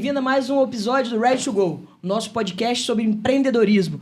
bem-vindo a mais um episódio do Ready to Go, nosso podcast sobre empreendedorismo.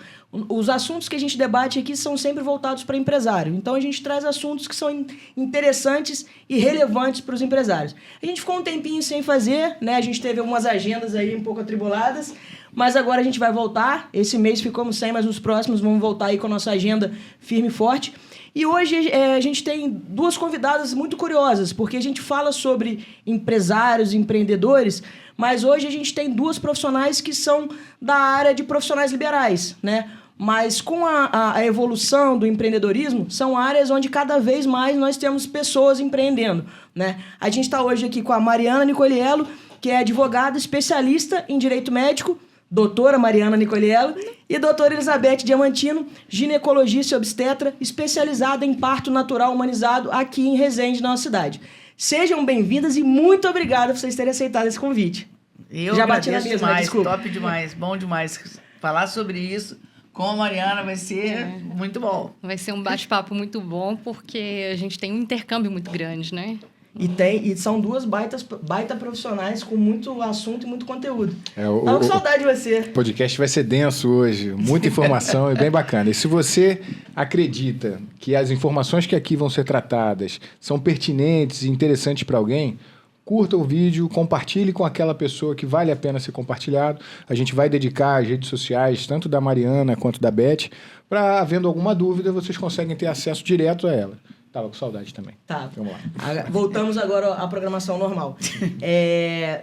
Os assuntos que a gente debate aqui são sempre voltados para empresário, então a gente traz assuntos que são interessantes e relevantes para os empresários. A gente ficou um tempinho sem fazer, né? A gente teve algumas agendas aí um pouco atribuladas, mas agora a gente vai voltar. Esse mês ficamos sem, mas nos próximos vamos voltar aí com a nossa agenda firme e forte. E hoje a gente tem duas convidadas muito curiosas, porque a gente fala sobre empresários, empreendedores, mas hoje a gente tem duas profissionais que são da área de profissionais liberais, né? Mas com a evolução do empreendedorismo, são áreas onde cada vez mais nós temos pessoas empreendendo, né? A gente está hoje aqui com a Mariana Nicoliello, que é advogada especialista em direito médico, doutora Mariana Nicoliello, e doutora Elizabeth Diamantino, ginecologista e obstetra, especializada em parto natural humanizado aqui em Resende, na nossa cidade. Sejam bem-vindas e muito obrigada por vocês terem aceitado esse convite. Eu já bati na agradeço mesa, demais, desculpa. top demais, bom demais. Falar sobre isso com a Mariana vai ser muito bom. Vai ser um bate-papo muito bom, porque a gente tem um intercâmbio muito grande, né? E são duas baita profissionais com muito assunto e muito conteúdo. Tava com saudade de você. O podcast vai ser denso hoje, muita informação e bem bacana. E se você acredita que as informações que aqui vão ser tratadas são pertinentes e interessantes para alguém, curta o vídeo, compartilhe com aquela pessoa que vale a pena ser compartilhado. A gente vai dedicar as redes sociais, tanto da Mariana quanto da Beth, para, havendo alguma dúvida, vocês conseguem ter acesso direto a ela. Tava com saudade também. Tá. Vamos lá. Voltamos agora à programação normal.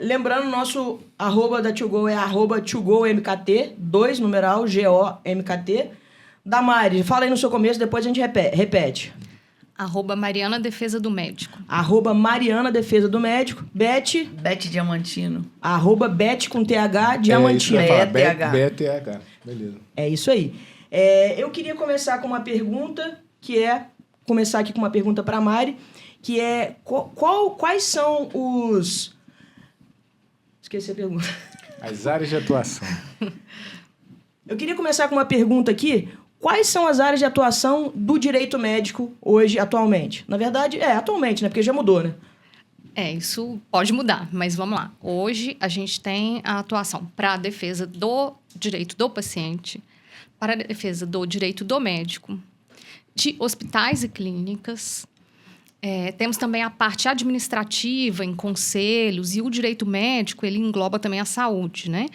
Lembrando, nosso arroba da TwoGo é arroba TwoGoMKT, 2 numeral, GOMKT. Da Mari, fala aí no seu começo, depois a gente repete. Arroba Mariana Defesa do Médico. Arroba Mariana Defesa do Médico. Beth. Beth Diamantino. Arroba Beth com TH Diamantino. BTH. Beleza. É isso aí. Eu queria começar com uma pergunta, começar aqui com uma pergunta para a Mari, que é quais são os... Esqueci a pergunta. As áreas de atuação. Eu queria começar com uma pergunta aqui. Quais são as áreas de atuação do direito médico hoje, atualmente? Na verdade, atualmente, né? Porque já mudou, né? Isso pode mudar, mas vamos lá. Hoje, a gente tem a atuação para a defesa do direito do paciente, para a defesa do direito do médico, de hospitais e clínicas. Temos também a parte administrativa em conselhos, e o direito médico, ele engloba também a saúde, né?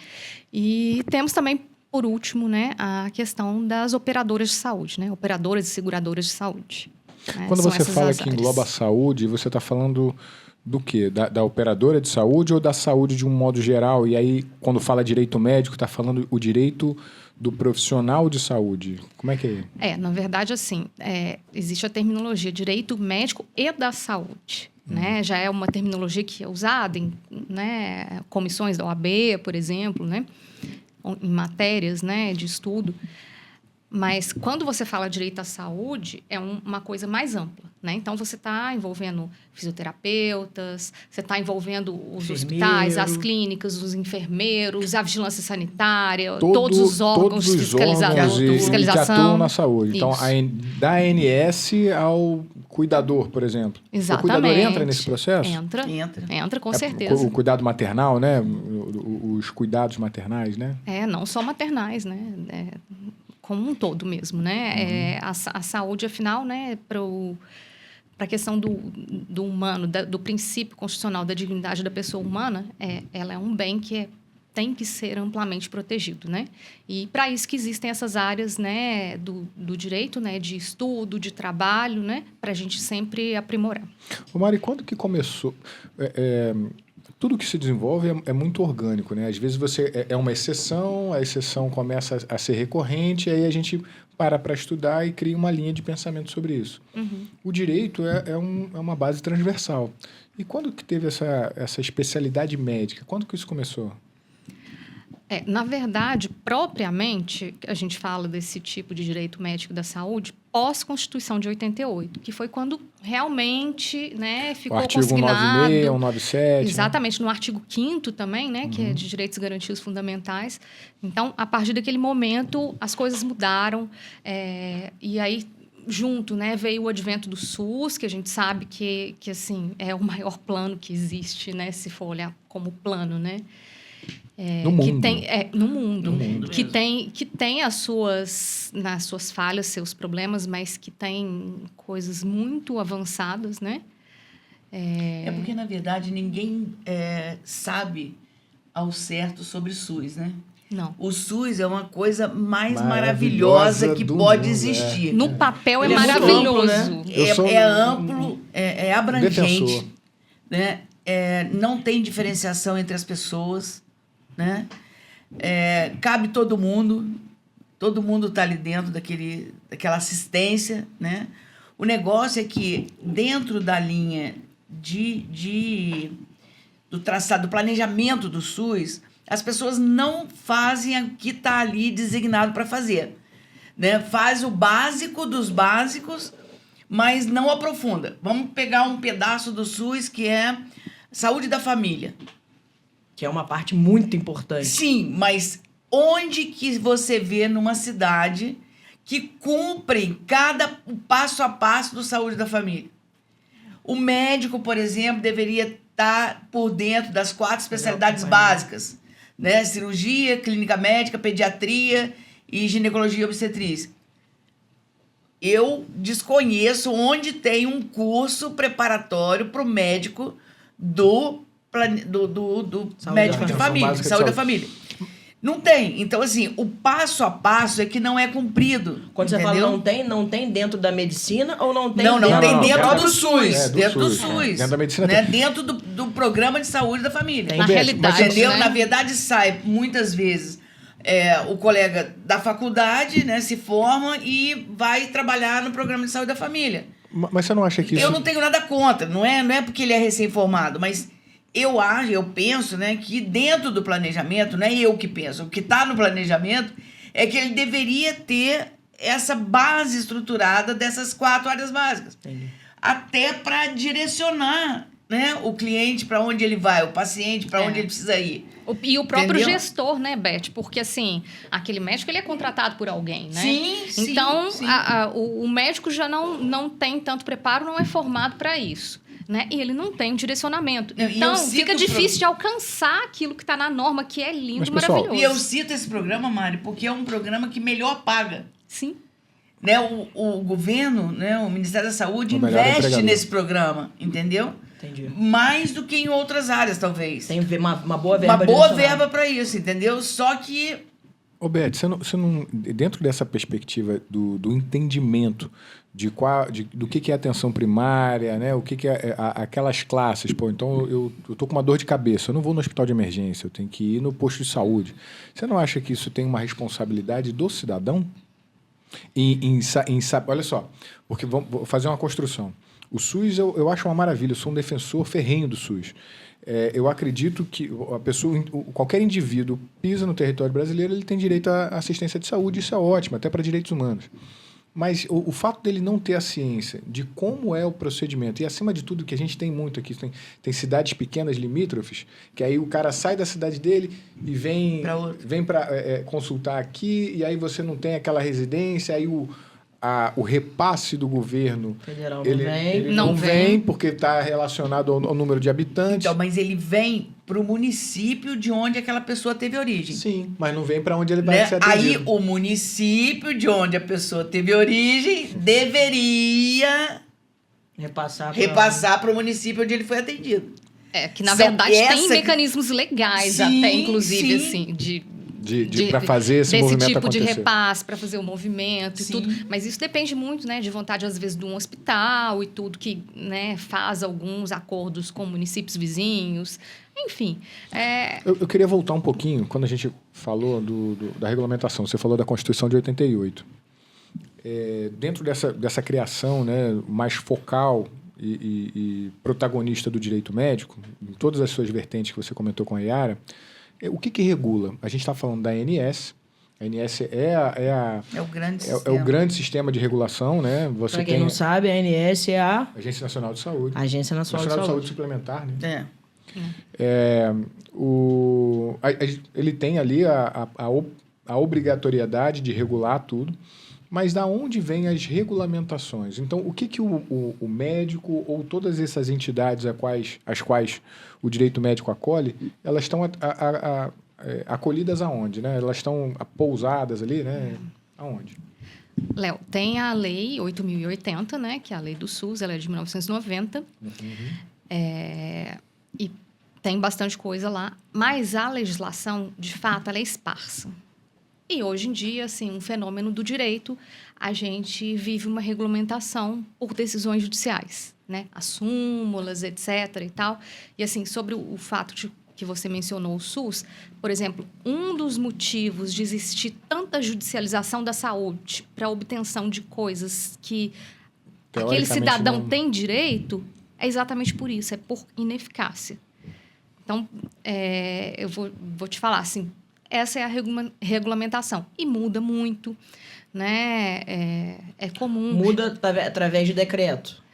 E temos também, por último, né, a questão das operadoras de saúde, né? Operadoras e seguradoras de saúde. Quando você fala que engloba a saúde, você está falando do quê? Da operadora de saúde ou da saúde de um modo geral? E aí, quando fala direito médico, está falando o direito do profissional de saúde? Como é que é? Na verdade, assim, existe a terminologia direito médico e da saúde. Né? Já é uma terminologia que é usada em, né, comissões da OAB, por exemplo, né? Em matérias, né, de estudo. Mas quando você fala direito à saúde, é uma coisa mais ampla, né? Então, você está envolvendo fisioterapeutas, você está envolvendo os hospitais, as clínicas, os enfermeiros, a vigilância sanitária, todos os órgãos de fiscalização. Que atuam na saúde. Isso. Então, da ANS ao cuidador, por exemplo. Exatamente. O cuidador entra nesse processo? Entra com certeza. O cuidado maternal, né? Os cuidados maternais, né? Não só maternais, né? Como um todo mesmo, né? A saúde, afinal, né, para a questão do humano, do princípio constitucional da dignidade da pessoa humana, ela é um bem que tem que ser amplamente protegido, né? E para isso que existem essas áreas, né, do direito, né, de estudo, de trabalho, né, para a gente sempre aprimorar. Ô Mari, quando que começou? Tudo que se desenvolve é muito orgânico, né? Às vezes você uma exceção, a exceção começa a ser recorrente, aí a gente para estudar e cria uma linha de pensamento sobre isso. Uhum. O direito é uma base transversal. E quando que teve essa especialidade médica? Quando que isso começou? Na verdade, propriamente, a gente fala desse tipo de direito médico da saúde pós-Constituição de 88, que foi quando realmente, né, ficou consignado... O artigo 96, 197... Exatamente, no artigo 5º também, né, que é de direitos e garantias fundamentais. Então, a partir daquele momento, as coisas mudaram, e aí, junto, né, veio o advento do SUS, que a gente sabe que assim, é o maior plano que existe, né, se for olhar como plano, né? No mundo. Que tem, no mundo. No mundo que mesmo. tem nas suas falhas, seus problemas, mas que tem coisas muito avançadas, né? É porque, na verdade, ninguém sabe ao certo sobre SUS, né? Não. O SUS é uma coisa mais Maravilhosa maravilhosa que do pode mundo, existir. No papel é Ele é muito maravilhoso. amplo, né? Eu sou É amplo, é abrangente, defensor. né? Não tem diferenciação entre as pessoas, né? Cabe todo mundo está ali dentro daquela assistência, né? O negócio é que dentro da linha do traçado, do planejamento do SUS, as pessoas não fazem o que está ali designado para fazer, né? Faz o básico dos básicos, mas não aprofunda. Vamos pegar um pedaço do SUS que é saúde da família. Que é uma parte muito importante. Sim, mas onde que você vê numa cidade que cumprem o passo a passo do saúde da família? O médico, por exemplo, deveria estar por dentro das 4 especialidades básicas, né? Cirurgia, clínica médica, pediatria e ginecologia e obstetrícia. Eu desconheço onde tem um curso preparatório para o médico do médico de família, básica de saúde da saúde. família. Não tem. Então, assim, o passo a passo é que não é cumprido. Quando você entendeu? fala não tem dentro da medicina ou não tem Não dentro tem não, dentro dentro do SUS. é, do Dentro do SUS, SUS. dentro da medicina né? tem. Dentro do programa de saúde da família. Tem. Na Beth, realidade, Entendeu? né? Na verdade, sai muitas vezes o colega da faculdade, né, se forma e vai trabalhar no programa de saúde da família. Mas você não acha que isso... Eu não tenho nada contra, não é porque ele é recém-formado, mas eu penso, né, que dentro do planejamento, não é eu que penso, o que está no planejamento é que ele deveria ter essa base estruturada dessas 4 áreas básicas. Entendi. Até para direcionar, né, o cliente para onde ele vai, o paciente para onde ele precisa ir. E o próprio Entendeu? gestor, né, Beth? Porque, assim, aquele médico, ele é contratado por alguém, né? Sim, Então, sim. o médico já não tem tanto preparo, não é formado para isso, né? E ele não tem direcionamento. Não, e eu Então, cito fica o difícil de alcançar aquilo que está na norma, que é lindo, Mas, pessoal, maravilhoso. E eu cito esse programa, Mari, porque é um programa que melhor paga. Sim. Né? O governo, né, o Ministério da Saúde O melhor investe empregador. nesse programa, entendeu? Entendi. Mais do que em outras áreas, talvez. Tem uma boa verba Uma boa direcionada. verba para isso, entendeu? Só que Ô, Beth, você não, dentro dessa perspectiva do entendimento do que é atenção primária, né? O que é aquelas classes, pô, então eu tô com uma dor de cabeça, eu não vou no hospital de emergência, eu tenho que ir no posto de saúde. Você não acha que isso tem uma responsabilidade do cidadão? Olha só, porque vou fazer uma construção. O SUS eu acho uma maravilha, eu sou um defensor ferrenho do SUS. Eu acredito que qualquer indivíduo pisa no território brasileiro, ele tem direito à assistência de saúde, isso é ótimo, até para direitos humanos. Mas o fato dele não ter a ciência de como é o procedimento, e acima de tudo, que a gente tem muito aqui, tem cidades pequenas limítrofes, que aí o cara sai da cidade dele e vem para consultar aqui, e aí você não tem aquela residência, aí o repasse do governo Federal não ele vem. ele Não não vem. vem porque está relacionado ao número de habitantes. então, mas ele vem para o município de onde aquela pessoa teve origem. Sim, mas não vem para onde ele vai Né? ser Aí atendido. o município de onde a pessoa teve origem deveria repassar para o município onde ele foi atendido. Que na São verdade tem essa que- mecanismos legais Sim, até, inclusive, sim. assim, Para fazer esse desse movimento tipo de acontecer. repasse, para fazer o movimento Sim. e tudo. Mas isso depende muito, né, de vontade, às vezes, de um hospital e tudo, que, né, faz alguns acordos com municípios vizinhos. Enfim. Eu queria voltar um pouquinho, quando a gente falou da regulamentação, você falou da Constituição de 88. Dentro dessa criação, né, mais focal e protagonista do direito médico, em todas as suas vertentes que você comentou com a Yara, o que regula? A gente está falando da ANS. A ANS É o grande sistema. o grande sistema de regulação, né? Você Para quem tem não sabe, a ANS é a Agência Nacional de Saúde. Agência Nacional de Saúde. Suplementar, né? Ele tem ali a obrigatoriedade de regular tudo, mas da onde vêm as regulamentações? Então, o que o médico ou todas essas entidades às quais o direito médico acolhe, elas estão acolhidas aonde, né? Elas estão pousadas ali, né? Aonde? Léo, tem a Lei 8.080, né? Que é a Lei do SUS, ela é de 1990. E tem bastante coisa lá. Mas a legislação, de fato, ela é esparsa. E hoje em dia, assim, um fenômeno do direito, a gente vive uma regulamentação por decisões judiciais, né? As súmulas, etc. e tal. E, assim, sobre o fato de que você mencionou o SUS, por exemplo, um dos motivos de existir tanta judicialização da saúde para a obtenção de coisas que aquele cidadão tem direito é exatamente por isso, é por ineficácia. Então, eu vou te falar assim, essa é a regulamentação. E muda muito, né? É comum. Muda através de decreto.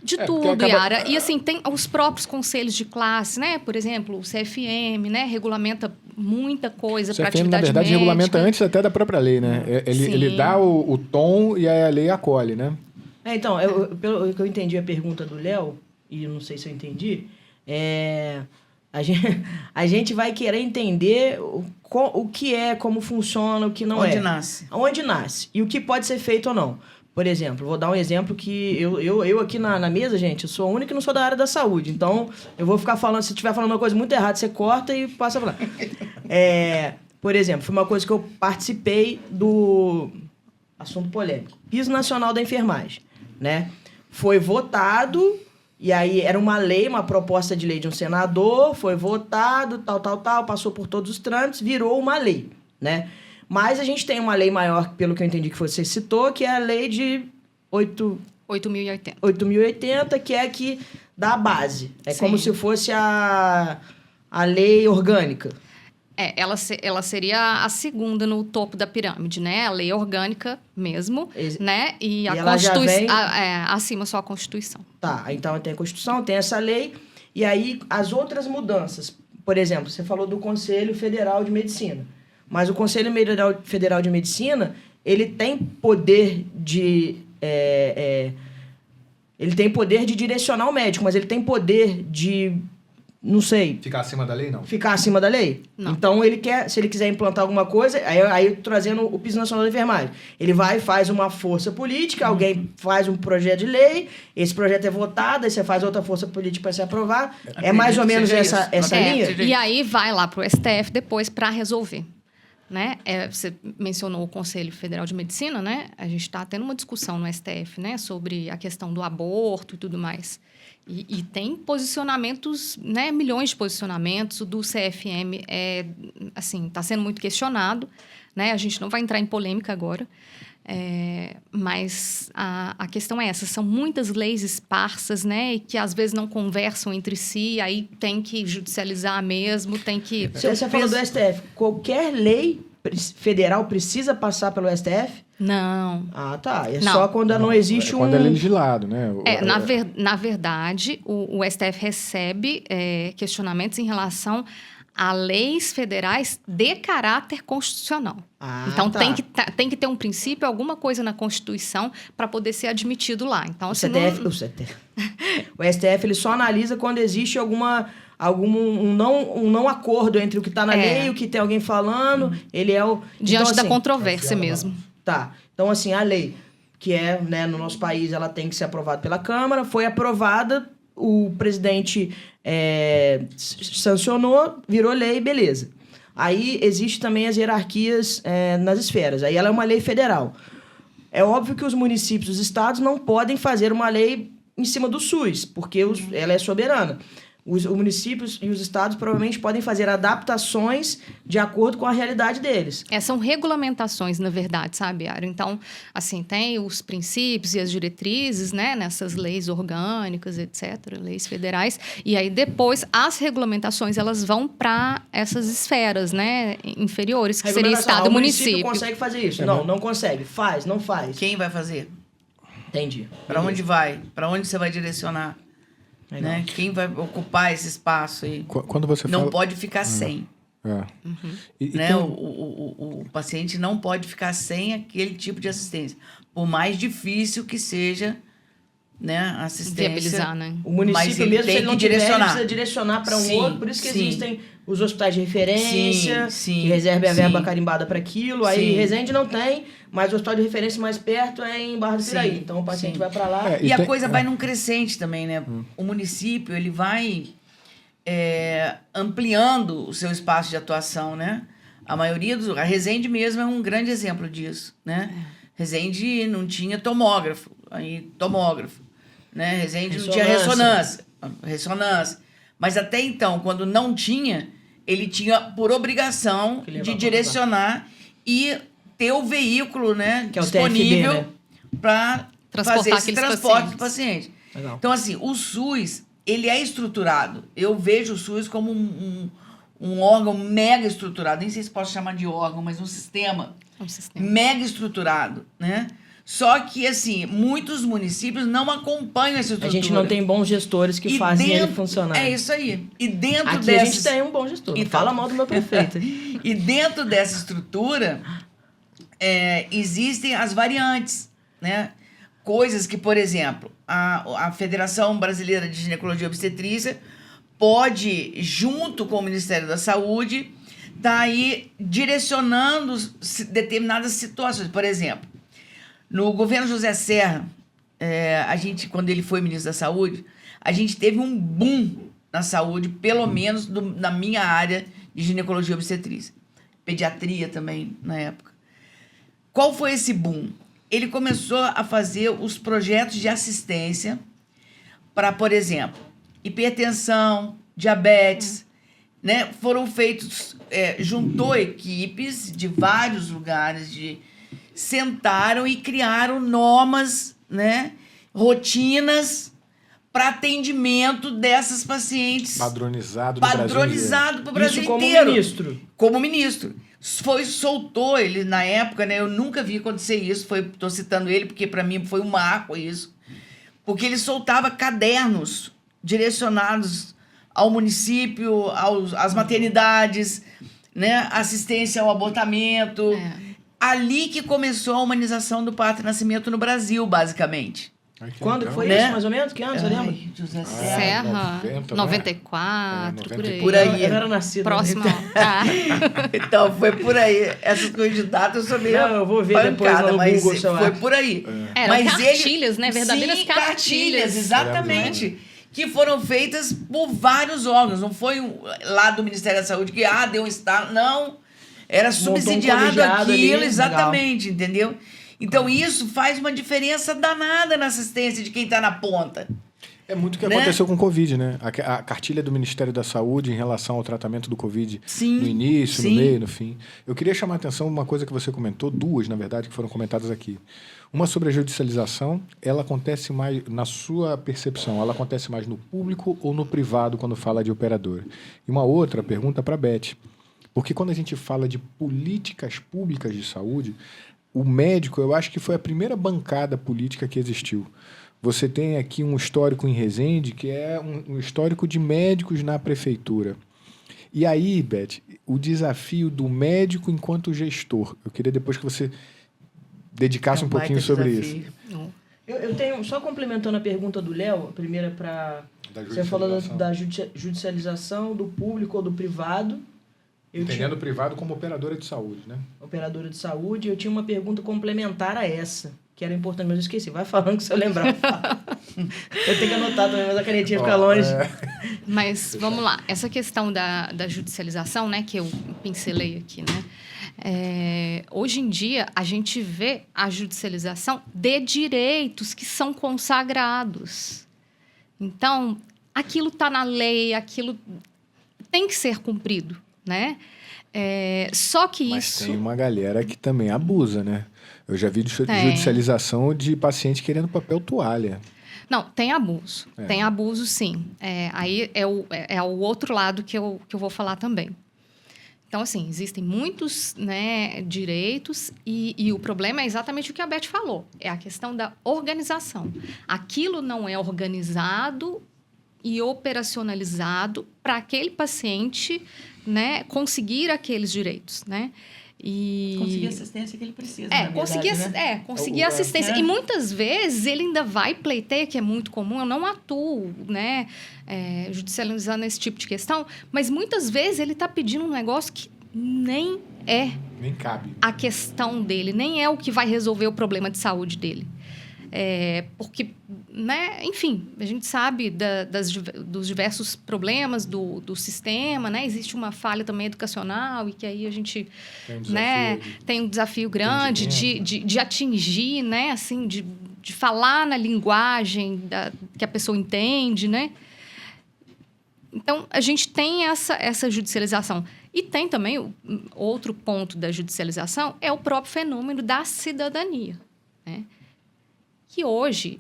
De tudo, Yara. E, assim, tem os próprios conselhos de classe, né? Por exemplo, o CFM, né? Regulamenta muita coisa para atividade médica. Na verdade, regulamenta antes até da própria lei, né? Ele dá o tom e aí a lei acolhe, né? Então, pelo que eu entendi a pergunta do Léo, e eu não sei se eu entendi, a gente vai querer entender o que é, como funciona, o que não Onde nasce. Onde nasce. E o que pode ser feito ou não. Por exemplo, vou dar um exemplo que eu aqui na mesa, gente, eu sou a única que não sou da área da saúde. Então, eu vou ficar falando, se estiver falando uma coisa muito errada, você corta e passa a falar. Por exemplo, foi uma coisa que eu participei do assunto polêmico. Piso Nacional da Enfermagem, né? Foi votado, e aí era uma lei, uma proposta de lei de um senador, foi votado, tal, passou por todos os trâmites, virou uma lei, né? Mas a gente tem uma lei maior, pelo que eu entendi que você citou, que é a lei de 8.080, que é a que dá a base. É Sim. Como se fosse a lei orgânica. Ela seria a segunda no topo da pirâmide, né? A lei orgânica mesmo, né? E a Constituição... acima só a Constituição. Tá, então tem a Constituição, tem essa lei. E aí, as outras mudanças. Por exemplo, você falou do Conselho Federal de Medicina. Mas o Conselho Federal de Medicina, ele tem poder de... ele tem poder de direcionar o médico, mas ele tem poder de... Não sei. Ficar acima da lei, não? Ficar acima da lei? Não. Então, se ele quiser implantar alguma coisa, aí trazendo o Piso Nacional da Enfermagem. Ele vai e faz uma força política, alguém faz um projeto de lei, esse projeto é votado, aí você faz outra força política para ser aprovado. É mais ou menos essa linha? E aí vai lá para o STF depois para resolver. Né? Você mencionou o Conselho Federal de Medicina, né? A gente está tendo uma discussão no STF, né? Sobre a questão do aborto e tudo mais. E tem posicionamentos, né? Milhões de posicionamentos. O do CFM está sendo muito questionado, né? A gente não vai entrar em polêmica agora. Mas a questão é essa. São muitas leis esparsas, né? E que às vezes não conversam entre si. Aí tem que judicializar mesmo, tem que... Você falou do STF. Qualquer lei federal precisa passar pelo STF? Não. Ah, tá. Só quando não existe quando é legislado, né? Na verdade, o STF recebe questionamentos em relação a leis federais de caráter constitucional. Então, tá. tem que ter um princípio, alguma coisa na Constituição para poder ser admitido lá. Então, o STF ele só analisa quando existe um não acordo entre o que está na lei e o que tem alguém falando. Ele é o... Diante então, da controvérsia mesmo. Tá. Então, assim, a lei, que né, no nosso país, ela tem que ser aprovada pela Câmara, foi aprovada, o presidente sancionou, virou lei, beleza. Aí, existe também as hierarquias nas esferas. Aí, ela é uma lei federal. É óbvio que os municípios, os estados, não podem fazer uma lei em cima do SUS, porque ela é soberana. Os municípios e os estados provavelmente podem fazer adaptações de acordo com a realidade deles. São regulamentações, na verdade, sabe, Yara? Então, assim, tem os princípios e as diretrizes, né, nessas leis orgânicas, etc., leis federais, e aí depois as regulamentações, elas vão para essas esferas, né, inferiores, que seria estado e município. O município consegue fazer isso? Não consegue. Faz, não faz. Quem vai fazer? Entendi. Para onde vai? Para onde você vai direcionar? Né? Quem vai ocupar esse espaço aí? Quando você não pode ficar sem. Uhum. O paciente não pode ficar sem aquele tipo de assistência. Por mais difícil que seja, né, a assistência. Viabilizar, né? O município mesmo, se ele não tiver, ele precisa direcionar para um outro. Por isso que existem os hospitais de referência, Sim, que reservem a sim. verba carimbada para aquilo. Aí Sim. Resende não tem, mas o hospital de referência mais perto é em Barra do Sim, Piraí. Então o paciente sim. vai para lá. É, E a tem- coisa vai num crescente também, né? O município, ele vai ampliando o seu espaço de atuação, né? A maioria dos... A Resende mesmo é um grande exemplo disso, né? Resende não tinha tomógrafo, né? Resende não tinha ressonância. Mas até então, quando não tinha, ele tinha por obrigação Que levar de pra direcionar e ter o veículo, né, Que é o disponível TFB, né? para Transportar fazer esse aqueles transporte do pacientes. paciente. Legal. Então, assim, o SUS, ele é estruturado. Eu vejo o SUS como um órgão mega estruturado. Nem sei se posso chamar de órgão, mas um sistema É um sistema. mega estruturado, né? Só que, assim, muitos municípios não acompanham essa A estrutura. gente não tem bons gestores que fazem ele funcionar. É isso aí. E dentro Aqui dessas... a gente tem um bom gestor. Não Então. fala mal do meu prefeito. E dentro dessa estrutura, existem as variantes, né? Coisas que, por exemplo, a Federação Brasileira de Ginecologia e Obstetrícia pode, junto com o Ministério da Saúde, estar aí direcionando determinadas situações. Por exemplo, no governo José Serra, a gente, quando ele foi ministro da Saúde, a gente teve um boom na saúde, pelo menos na minha área de ginecologia e obstetrícia. Pediatria também, na época. Qual foi esse boom? Ele começou a fazer os projetos de assistência para, por exemplo, hipertensão, diabetes, né? Foram feitos, juntou equipes de vários lugares, sentaram e criaram normas, né? Rotinas para atendimento dessas pacientes. Padronizado no Brasil Padronizado para o Brasil Isso como inteiro. ministro. Como ministro. Soltou ele na época, né? Eu nunca vi acontecer isso. Tô citando ele porque para mim foi um marco isso. Porque ele soltava cadernos direcionados ao município, às maternidades, né? Assistência ao abortamento. Ali que começou a humanização do parto e nascimento no Brasil, basicamente. Ai, que Quando que legal. foi Né? isso, mais ou menos? Que ano, você lembra? Ai, José Serra. Serra, 90, 94, por aí. Por aí. Eu não era nascido. Próximo. Então, foi por aí. Essas coisas de data eu sou meio Não, eu vou ver depois lá no mas Google se eu foi acho. por aí. Eram Mas cartilhas, né? Verdadeiras Sim, cartilhas. exatamente. Que foram feitas por vários órgãos. Não foi lá do Ministério da Saúde que deu um estado. Não. Era subsidiado colegiado aquilo, ali. exatamente, entendeu? Então, isso faz uma diferença danada na assistência de quem está na ponta. É muito o que Né? aconteceu com o Covid, né? A cartilha do Ministério da Saúde em relação ao tratamento do Covid Sim, no início, sim. no meio, no fim. Eu queria chamar a atenção uma coisa que você comentou, duas, na verdade, que foram comentadas aqui. Uma sobre a judicialização, ela acontece mais, na sua percepção, ela acontece mais no público ou no privado quando fala de operadora? E uma outra pergunta para a Beth. Porque quando a gente fala de políticas públicas de saúde, o médico, eu acho que foi a primeira bancada política que existiu. Você tem aqui um histórico em Resende, que é um histórico de médicos na prefeitura. E aí, Beth, o desafio do médico enquanto gestor. Eu queria depois que você dedicasse um pouquinho sobre isso. Eu tenho, só complementando a pergunta do Léo, a primeira para... Da Você falou judicialização. da judicialização do público ou do privado. Eu tinha Entendendo o privado como operadora de saúde, né? operadora de saúde. Eu tinha uma pergunta complementar a essa, que era importante, mas eu esqueci. Vai falando que se eu lembrar. Eu falo. Eu tenho que anotar também, mas a canetinha fica longe. Mas vamos lá, essa questão da judicialização, né, que eu pincelei aqui, né? Hoje em dia, a gente vê a judicialização de direitos que são consagrados. Então, aquilo está na lei, aquilo tem que ser cumprido, né? Só que Mas isso... tem uma galera que também abusa, né? Eu já vi Tem. judicialização de paciente querendo papel toalha. Não, tem abuso. Tem abuso, sim. Aí é o outro lado que eu vou falar também. Então, assim, existem muitos, né, direitos e o problema é exatamente o que a Beth falou. É a questão da organização. Aquilo não é organizado e operacionalizado para aquele paciente, né, conseguir aqueles direitos, né? E... Conseguir a assistência que ele precisa, na conseguir, verdade, né? conseguir assistência. É. E muitas vezes ele ainda vai pleiteia, que é muito comum, eu não atuo, né, judicializando esse tipo de questão, mas muitas vezes ele está pedindo um negócio que nem é Nem cabe. a questão dele, nem é o que vai resolver o problema de saúde dele. Porque, né, enfim, a gente sabe dos diversos problemas do sistema, né? Existe uma falha também educacional e que aí a gente tem um desafio grande de atingir, né? Assim, de falar na linguagem que a pessoa entende, né? Então, a gente tem essa judicialização. E tem também outro ponto da judicialização, é o próprio fenômeno da cidadania, né? Que hoje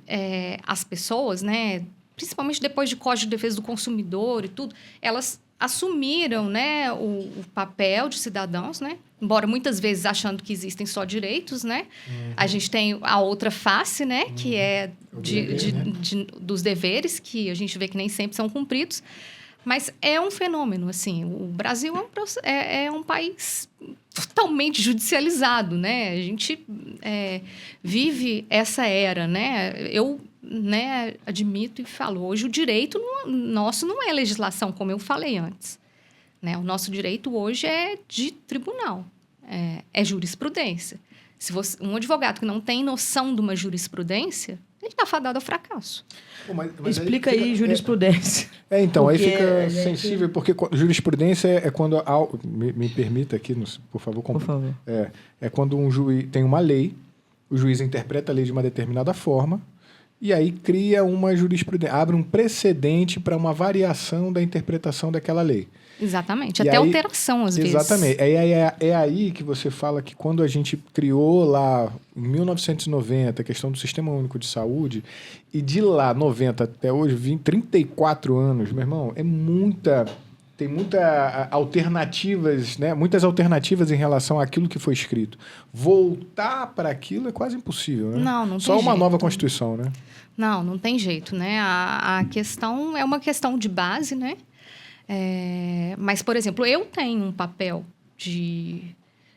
as pessoas, né, principalmente depois de Código de Defesa do Consumidor e tudo, elas assumiram, né, o papel de cidadãos, né? Embora muitas vezes achando que existem só direitos, né? A gente tem a outra face, né? Que é dos deveres, que a gente vê que nem sempre são cumpridos. Mas é um fenômeno, assim. O Brasil é um país totalmente judicializado, né? A gente vive essa era, né? Eu, né, admito e falo, hoje o direito nosso não é legislação, como eu falei antes, né? O nosso direito hoje é de tribunal, é jurisprudência. Se um advogado que não tem noção de uma jurisprudência, ele está fadado ao fracasso. Explica aí jurisprudência. Então, porque aí fica sensível, porque jurisprudência é quando... Me permita aqui, por favor. Por favor. É quando um juiz tem uma lei, o juiz interpreta a lei de uma determinada forma, e aí cria uma jurisprudência, abre um precedente para uma variação da interpretação daquela lei. Exatamente, E até aí, alteração às vezes. Exatamente. É aí que você fala que quando a gente criou lá, em 1990, a questão do Sistema Único de Saúde, e de lá, 90 até hoje, 34 anos, meu irmão, tem muitas alternativas, né? Muitas alternativas em relação àquilo que foi escrito. Voltar para aquilo é quase impossível, né? Não tem Só uma jeito. nova Constituição, né? Não tem jeito, né? A questão é uma questão de base, né? Mas, por exemplo, eu tenho um papel de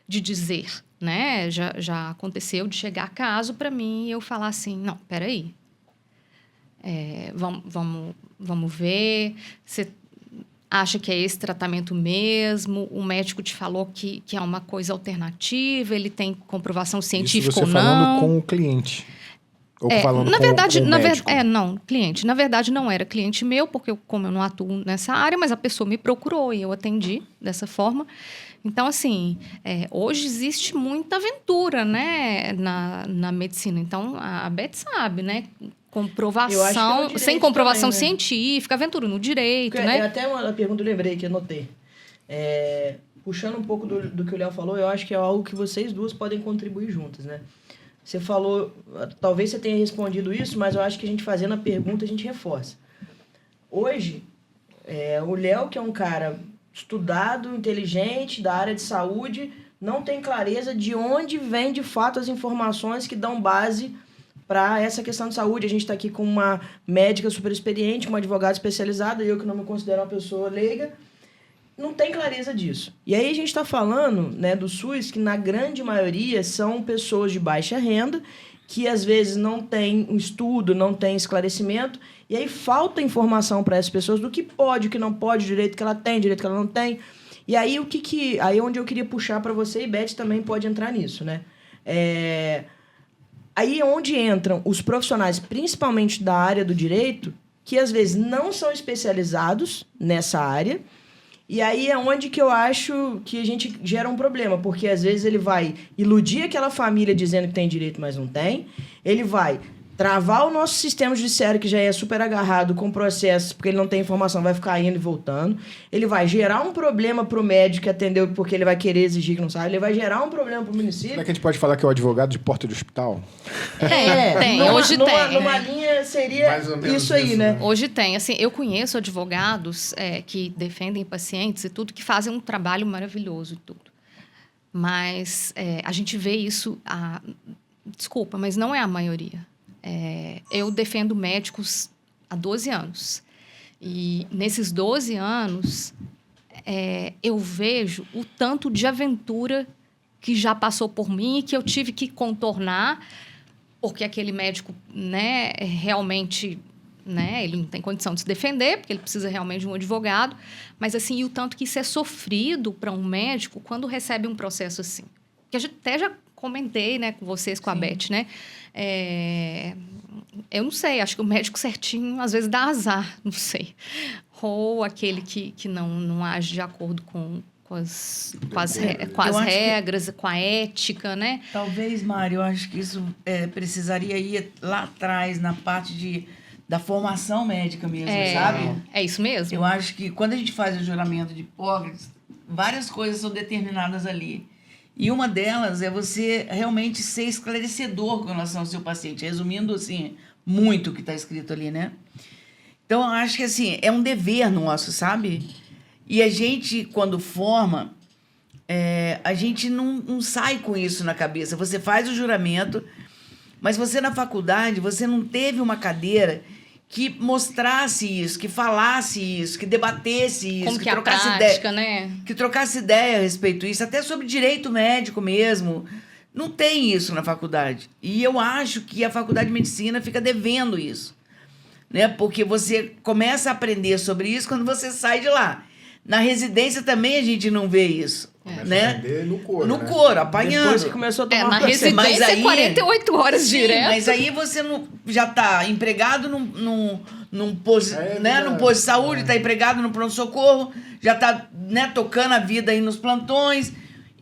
dizer, né? Já aconteceu de chegar caso para mim e eu falar assim, não, peraí, vamos ver, você acha que é esse tratamento mesmo, o médico te falou que é uma coisa alternativa, ele tem comprovação científica Isso ou você não. falando com o cliente. Ou falando na verdade, com o médico? Cliente. Na verdade, não era cliente meu, porque como eu não atuo nessa área, mas a pessoa me procurou e eu atendi dessa forma. Então, assim, hoje existe muita aventura, né, na medicina. Então, a Beth sabe, né? Comprovação, sem comprovação também, né? Científica, aventura no direito, né? Até uma pergunta eu lembrei que eu anotei. Puxando um pouco do que o Léo falou, eu acho que é algo que vocês duas podem contribuir juntas, né? Você falou, talvez você tenha respondido isso, mas eu acho que a gente fazendo a pergunta, a gente reforça. Hoje, o Léo, que é um cara estudado, inteligente, da área de saúde, não tem clareza de onde vem, de fato, as informações que dão base para essa questão de saúde. A gente está aqui com uma médica super experiente, uma advogada especializada, eu que não me considero uma pessoa leiga, não tem clareza disso. E aí a gente está falando, né, do SUS, que na grande maioria são pessoas de baixa renda, que às vezes não tem um estudo, não tem esclarecimento, e aí falta informação para essas pessoas do que pode, o que não pode, o direito que ela tem, o direito que ela não tem. E aí aí é onde eu queria puxar para você, e Beth também pode entrar nisso, né? Aí é onde entram os profissionais, principalmente da área do direito, que às vezes não são especializados nessa área. E aí é onde que eu acho que a gente gera um problema, porque às vezes ele vai iludir aquela família dizendo que tem direito, mas não tem. Ele vai travar o nosso sistema judiciário, que já é super agarrado com processos, porque ele não tem informação, vai ficar indo e voltando. Ele vai gerar um problema para o médico que atendeu, porque ele vai querer exigir que não sabe. Ele vai gerar um problema para o município. Será que a gente pode falar que é o advogado de porta de hospital? Hoje tem. Numa linha seria isso aí, né? Hoje tem. Assim, eu conheço advogados que defendem pacientes e tudo, que fazem um trabalho maravilhoso e tudo. Mas a gente vê isso... Desculpa, mas não é a maioria. Eu defendo médicos há 12 anos. E nesses 12 anos, eu vejo o tanto de aventura que já passou por mim e que eu tive que contornar, porque aquele médico, né, realmente, né, ele não tem condição de se defender, porque ele precisa realmente de um advogado, mas assim, e o tanto que isso é sofrido para um médico quando recebe um processo assim. Que a gente até já comentei, né, com vocês, com a Beth, né? Eu não sei, acho que o médico certinho às vezes dá azar, não sei. Ou aquele que não age de acordo com as regras, com a ética, né? Talvez, Mário, eu acho que isso precisaria ir lá atrás, na parte da formação médica mesmo, sabe? É isso mesmo? Eu acho que quando a gente faz o juramento de Hipócrates, várias coisas são determinadas ali. E uma delas é você realmente ser esclarecedor com relação ao seu paciente. Resumindo, assim, muito o que está escrito ali, né? Então, eu acho que, assim, é um dever nosso, sabe? E a gente, quando forma, a gente não sai com isso na cabeça. Você faz o juramento, mas você, na faculdade, você não teve uma cadeira que mostrasse isso, que falasse isso, que debatesse isso, como que trocasse prática, ideia, né? que trocasse ideia a respeito disso, até sobre direito médico mesmo. Não tem isso na faculdade. E eu acho que a faculdade de medicina fica devendo isso, né? Porque você começa a aprender sobre isso quando você sai de lá. Na residência também a gente não vê isso. Começa Né? a aprender no couro, No né? couro, apanhando. Depois que começou a tomar Na processo. residência Mas aí- 48 horas Sim, direto. mas aí você não, já está empregado num posto, né, num posto de saúde, está empregado no pronto-socorro, já está, né, tocando a vida aí nos plantões,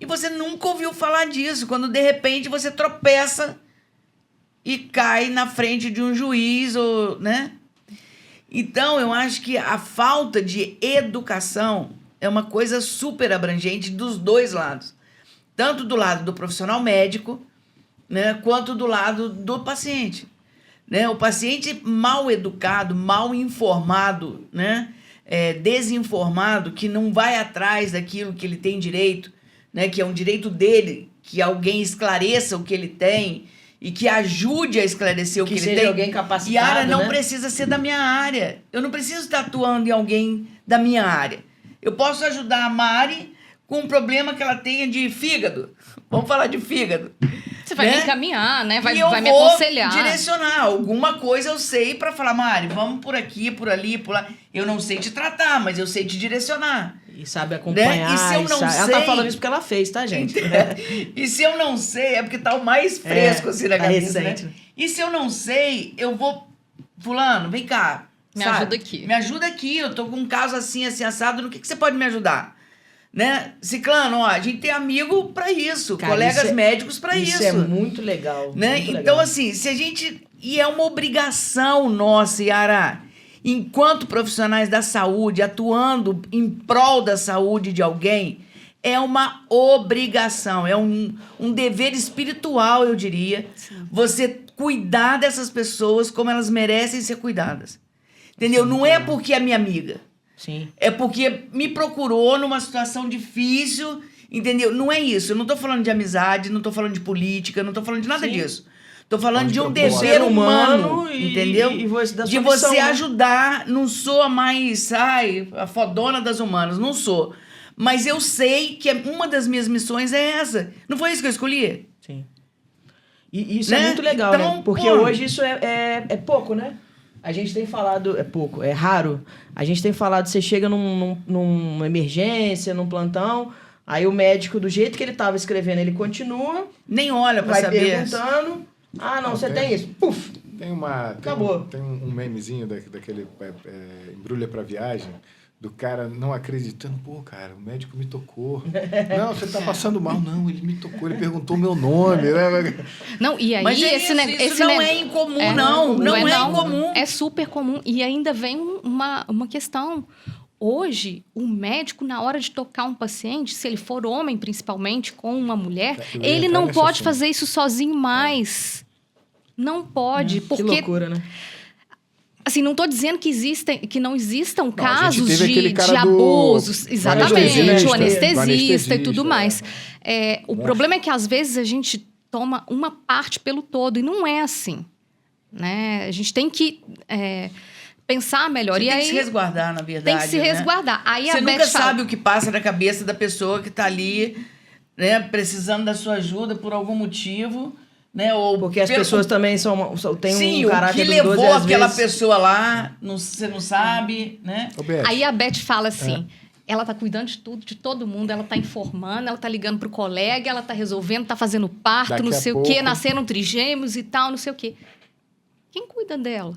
e você nunca ouviu falar disso, quando de repente você tropeça e cai na frente de um juiz, ou, né? Então, eu acho que a falta de educação é uma coisa super abrangente dos dois lados. Tanto do lado do profissional médico, né, quanto do lado do paciente. Né? O paciente mal educado, mal informado, né, desinformado, que não vai atrás daquilo que ele tem direito, né, que é um direito dele, que alguém esclareça o que ele tem e que ajude a esclarecer o que ele seja tem. alguém capacitado, Yara, não né? precisa ser da minha área. Eu não preciso estar atuando em alguém da minha área. Eu posso ajudar a Mari com um problema que ela tenha de fígado. Vamos falar de fígado. Você vai né? me encaminhar, né? Vai E eu me vou aconselhar. direcionar. Alguma coisa eu sei para falar, Mari, vamos por aqui, por ali, por lá. Eu não sei te tratar, mas eu sei te direcionar. E sabe acompanhar. Né? E se eu não Ela sei- tá falando isso porque ela fez, tá, gente? E se eu não sei, é porque tá o mais fresco assim na tá cabeça, recente. né? E se eu não sei, eu vou... Fulano, vem cá. Me sabe? ajuda aqui. Me ajuda aqui, eu tô com um caso assim, assim, assado, no que você pode me ajudar? Né? Ciclano, ó, a gente tem amigo pra isso, Cara, colegas isso é- médicos pra isso. Isso é muito legal. Né? muito Então, legal. assim, se a gente... E é uma obrigação nossa, Yara, enquanto profissionais da saúde, atuando em prol da saúde de alguém, é uma obrigação, é um dever espiritual, eu diria, você cuidar dessas pessoas como elas merecem ser cuidadas. Entendeu? Não é porque é minha amiga. Sim. É porque me procurou numa situação difícil, entendeu? Não é isso. Eu não tô falando de amizade, não tô falando de política, não tô falando de nada Sim. disso. Tô falando Falando de de um propósito. dever Ser humano, humano e- entendeu? e você da de sua missão, você né? ajudar. Não sou a mais, a fodona das humanas, não sou. Mas eu sei que uma das minhas missões é essa. Não foi isso que eu escolhi? Sim. E isso Né? é muito legal, Então, né? Porque pô. hoje isso é pouco, né? A gente tem falado... É pouco, é raro. A gente tem falado, você chega numa emergência, num plantão, aí o médico, do jeito que ele tava escrevendo, ele continua, Nem olha pra vai saber. perguntando. Ah, não, você tem isso. Puf! Acabou. Acabou. Tem um memezinho daquele embrulha pra viagem, do cara não acreditando. Pô, cara, o médico me tocou. Não, você tá passando mal. Não, ele me tocou, ele perguntou meu nome. Né? Não, e aí Mas é esse, isso, ne- isso esse não ne- é incomum, não é incomum. É super comum. E ainda vem uma questão. Hoje, o médico, na hora de tocar um paciente, se ele for homem, principalmente, com uma mulher, Eu ia ele entrar não nesse pode assunto. fazer isso sozinho mais. Não pode, Que porque... loucura, né? Assim, não estou dizendo que não existam a gente casos teve aquele de cara do abusos, exatamente, anestesista, o anestesista e do tudo mais. anestesista, O problema é que, às vezes, a gente toma uma parte pelo todo, e não é assim. Né? A gente tem que pensar melhor. Você E tem aí, que se resguardar, na verdade. tem que se né? resguardar. Aí Você a nunca Beth fala, sabe o que passa na cabeça da pessoa que tá ali né, precisando da sua ajuda por algum motivo, né? Ou Porque as pessoas também têm sim, um caráter o que duvidoso levou e às aquela vezes... pessoa lá, você não sabe, né? Ô, Beth, Aí a Beth fala assim, ela tá cuidando de tudo, de todo mundo, ela tá informando, ela tá ligando pro colega, ela tá resolvendo, tá fazendo parto, Daqui não a sei o quê, pouco- nascendo trigêmeos e tal, não sei o quê. Quem cuida dela?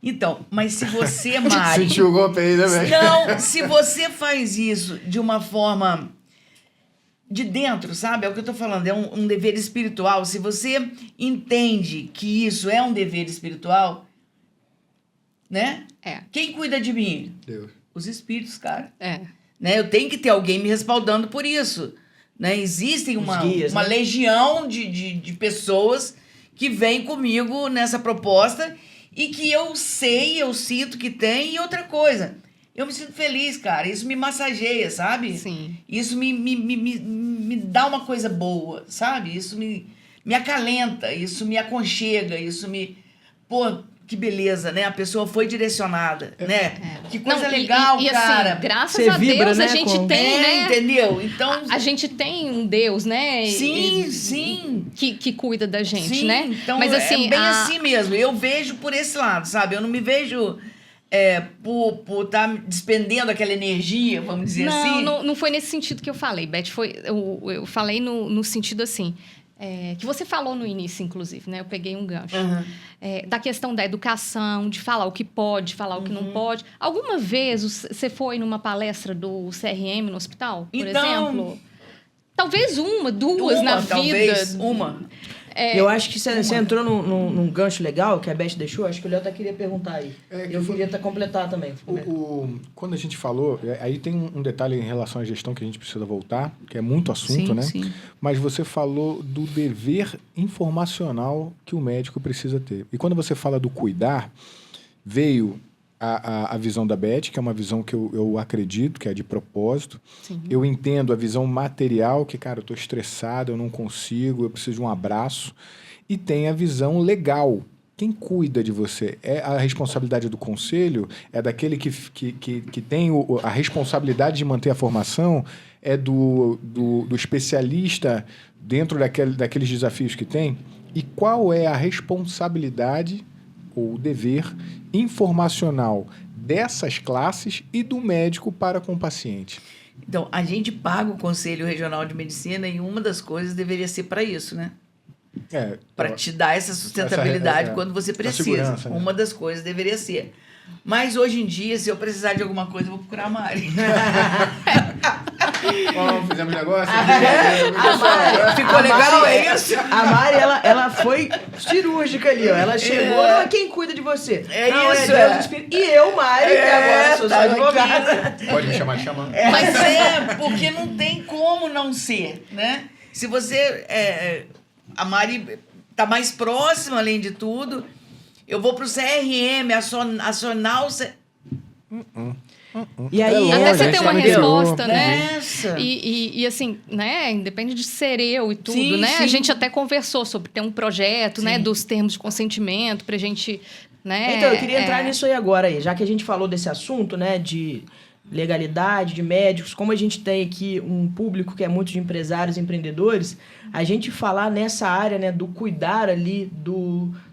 Então, mas se você, Mari... sentiu o golpe aí, né, Beth? Não, se você faz isso de uma forma de dentro, sabe? É o que eu tô falando, é um dever espiritual. Se você entende que isso é um dever espiritual, né? É, Quem cuida de mim? Deus. Os espíritos, cara. é. Né? Eu tenho que ter alguém me respaldando por isso. Né? Existem uma guias, né? legião de pessoas que vêm comigo nessa proposta e que eu sei, eu sinto que tem. E outra coisa, eu me sinto feliz, cara. Isso me massageia, sabe? Sim. Isso me dá uma coisa boa, sabe? Isso me acalenta, isso me aconchega, isso me... Pô, que beleza, né? A pessoa foi direcionada, né? Que coisa Não, legal, e cara. assim, graças Você a vibra, Deus, né, a gente com- tem, né? Entendeu? Então, A gente tem um Deus, né? sim, sim. Que cuida da gente, Sim, né? então Mas assim, é bem assim mesmo. Eu vejo por esse lado, sabe? Eu não me vejo por estar despendendo aquela energia, vamos dizer não, assim. não foi nesse sentido que eu falei, Beth. Eu falei no sentido assim, que você falou no início, inclusive, né? Eu peguei um gancho. Aham. Da questão da educação, de falar o que pode, falar o que Uhum. não pode. Alguma vez você foi numa palestra do CRM no hospital, por Então, exemplo? Talvez uma, duas na talvez, vida. uma. Eu acho que você entrou num gancho legal que a Beth deixou. Acho que o Léo até queria perguntar aí. Que Eu foi- queria até completar também. Quando a gente falou, aí tem um detalhe em relação à gestão que a gente precisa voltar, que é muito assunto, Sim, né? sim. Mas você falou do dever informacional que o médico precisa ter. E quando você fala do cuidar, veio a visão da Beth, que é uma visão que eu acredito, que é de propósito. Sim. Eu entendo a visão material, que, cara, eu estou estressado, eu não consigo, eu preciso de um abraço. E tem a visão legal. Quem cuida de você? É a responsabilidade do conselho? É daquele que tem a responsabilidade de manter a formação? É do especialista dentro daqueles desafios que tem? E qual é a responsabilidade ou o dever informacional dessas classes e do médico para com o paciente? Então, a gente paga o Conselho Regional de Medicina e uma das coisas deveria ser para isso, né? Para te dar essa sustentabilidade quando você precisa. segurança, né? Uma das coisas deveria ser. Mas hoje em dia, se eu precisar de alguma coisa, eu vou procurar a Mari. Fizemos negócio? A Mari, Ficou legal, é isso? A Mari, ela foi cirúrgica ali, ó. Ela chegou, não é quem cuida de você. É não, isso, Deus, é. o Espírito. E eu, Mari, que agora sou sua tá advogada. Pode me chamar de xamã. Mas porque não tem como não ser, né? Se você... a Mari tá mais próxima, além de tudo. Eu vou pro CRM, acionar o... E aí, Até longe, a você gente ter tá uma no interior. resposta, né? Essa. E assim, né? Independe de ser eu e tudo, Sim, né? sim. A gente até conversou sobre ter um projeto, né? Sim. Dos termos de consentimento pra gente, né? Então, eu queria entrar nisso aí agora, aí, já que a gente falou desse assunto, né, de legalidade, de médicos, como a gente tem aqui um público que é muito de empresários e empreendedores, a gente falar nessa área, né, do cuidar ali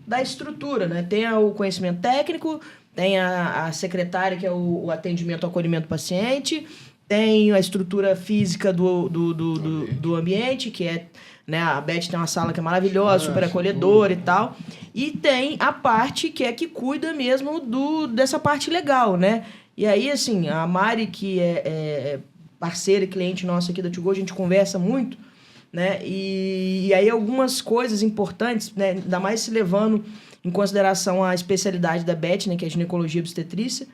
da estrutura, né? Tem o conhecimento técnico, tem a secretária, que é o atendimento ao acolhimento do paciente, tem a estrutura física do ambiente, que é, né, a Beth tem uma sala que é maravilhosa, super acolhedora e tal. E tem a parte que cuida mesmo dessa parte legal, né? E aí, assim, a Mari, que é parceira e cliente nossa aqui da To Go, a gente conversa muito, né? E aí algumas coisas importantes, né? Ainda mais se levando em consideração a especialidade da Beth, né? Que é a ginecologia e obstetrícia.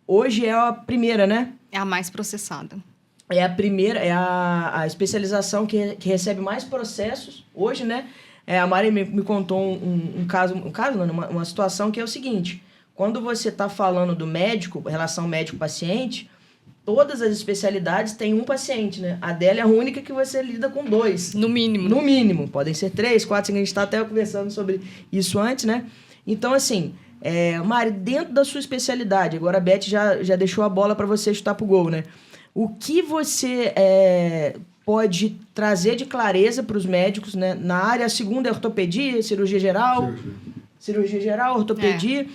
Hoje é a primeira, né? É a mais processada. É a primeira, é a especialização que recebe mais processos hoje, né? A Mari me contou um caso não, uma situação que é o seguinte: quando você está falando do médico, relação médico-paciente, todas as especialidades têm um paciente, né? A dela é a única que você lida com 2. No mínimo. No mínimo. Podem ser 3, 4, 5. A gente está até conversando sobre isso antes, né? Então, assim, Mari, dentro da sua especialidade, agora a Beth já deixou a bola para você chutar pro gol, né? O que você pode trazer de clareza para os médicos, né? Na área, a segunda é ortopedia, cirurgia geral, ortopedia,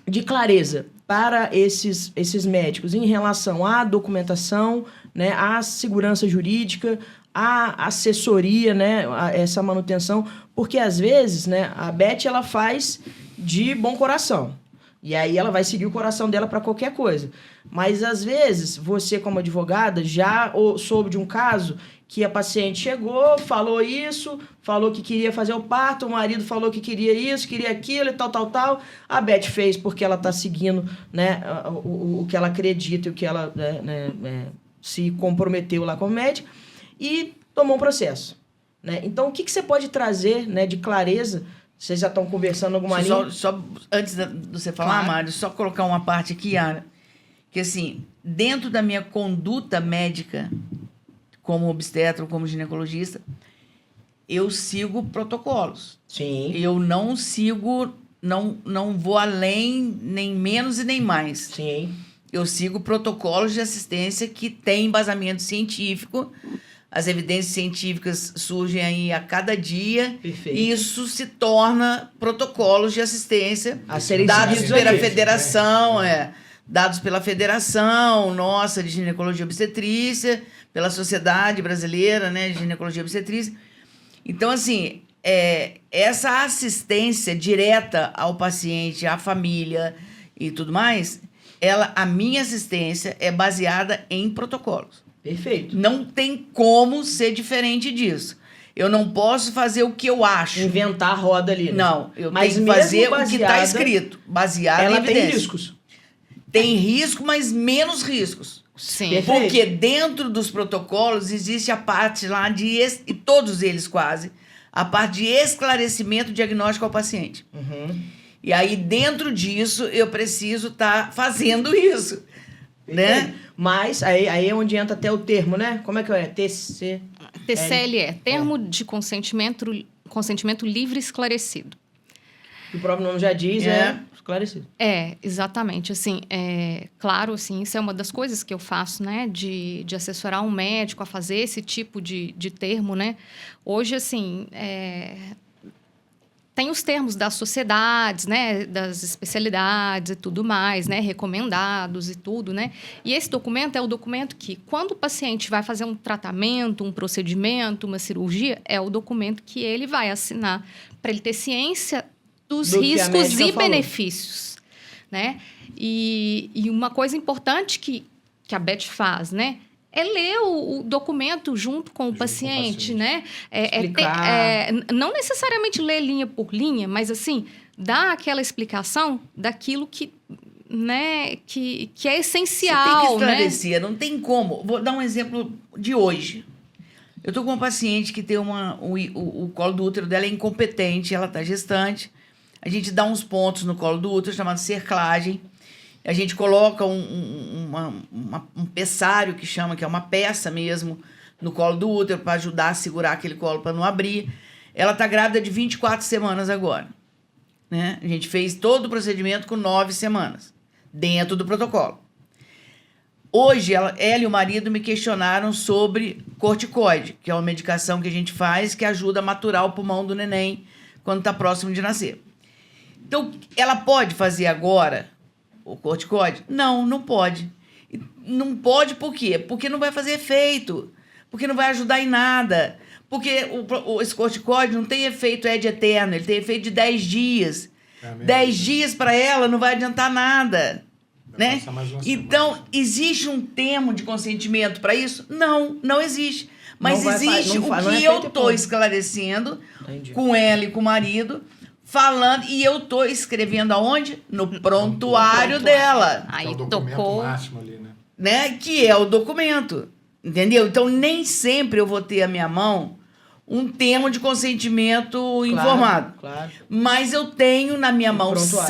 de clareza para esses médicos em relação à documentação, né? À segurança jurídica, à assessoria, né? A essa manutenção, porque às vezes, né? A Beth, ela faz de bom coração. E aí ela vai seguir o coração dela para qualquer coisa. Mas, às vezes, você, como advogada, já soube de um caso que a paciente chegou, falou isso, falou que queria fazer o parto, o marido falou que queria isso, queria aquilo e tal. A Beth fez porque ela está seguindo, né, o que ela acredita e o que ela se comprometeu lá como médica e tomou um processo. Né? Então, o que você pode trazer, né, de clareza? Vocês já estão conversando alguma linha? Só antes de você falar, Claro. Mário, só colocar uma parte aqui, Yara, que assim, dentro da minha conduta médica, como obstetra, como ginecologista, eu sigo protocolos. Sim. Eu não sigo, não vou além, nem menos e nem mais. Sim. Eu sigo protocolos de assistência que têm embasamento científico. As evidências científicas surgem aí a cada dia. Perfeito. E isso se torna protocolos de assistência A serem dados seguidos pela ali. federação, dados pela Federação Nossa de Ginecologia e Obstetrícia, pela Sociedade Brasileira, né, de Ginecologia e Obstetrícia. Então, assim, essa assistência direta ao paciente, à família e tudo mais, a minha assistência é baseada em protocolos. Perfeito. Não tem como ser diferente disso. Eu não posso fazer o que eu acho. Inventar a roda ali. Né? Não, eu Mas tenho que fazer mesmo o que está baseada, escrito, baseado em Ela evidência. tem riscos. Tem risco, mas menos riscos. Sim. Perfeito. Porque dentro dos protocolos existe a parte lá e todos eles quase, a parte de esclarecimento diagnóstico ao paciente. Uhum. E aí, dentro disso, eu preciso estar fazendo isso. Né? Mas aí é onde entra até o termo, né? Como é que é? TCLE. TCLE, Termo de Consentimento Livre e Esclarecido. O próprio nome já diz, esclarecido. Exatamente. Assim, claro, assim, isso é uma das coisas que eu faço, né? De assessorar um médico a fazer esse tipo de termo, né? Hoje, assim, tem os termos das sociedades, né? Das especialidades e tudo mais, né? Recomendados e tudo, né? E esse documento é o documento que, quando o paciente vai fazer um tratamento, um procedimento, uma cirurgia, é o documento que ele vai assinar para ele ter ciência dos Do que a riscos médica e falou. benefícios, né? E uma coisa importante que a Beth faz, né? É ler o documento junto com o paciente, né? Explicar. Não necessariamente ler linha por linha, mas, assim, dar aquela explicação daquilo que, né, que é essencial, Você tem que né? esclarecer, não tem como. Vou dar um exemplo de hoje. Eu estou com uma paciente que tem o colo do útero dela é incompetente, ela está gestante. A gente dá uns pontos no colo do útero, chamado cerclagem. A gente coloca um pessário, que chama, que é uma peça mesmo, no colo do útero, para ajudar a segurar aquele colo para não abrir. Ela está grávida de 24 semanas agora. Né? A gente fez todo o procedimento com 9 semanas, dentro do protocolo. Hoje, ela e o marido me questionaram sobre corticoide, que é uma medicação que a gente faz que ajuda a maturar o pulmão do neném quando está próximo de nascer. Então, ela pode fazer agora o corticoide? Não, não pode. E não pode por quê? Porque não vai fazer efeito, porque não vai ajudar em nada, porque esse corticoide não tem efeito ad eterno, ele tem efeito de 10 dias. 10 dias para ela não vai adiantar nada. Né? Então, existe um termo de consentimento para isso? Não, não existe. Mas existe o que eu estou esclarecendo com ela e com o marido, falando, e eu estou escrevendo aonde? No prontuário dela. Aí É o documento tocou. máximo ali, Né? Que é o documento. Entendeu? Então, nem sempre eu vou ter à minha mão um termo de consentimento informado. Claro. Mas eu tenho na minha mão Prontuário.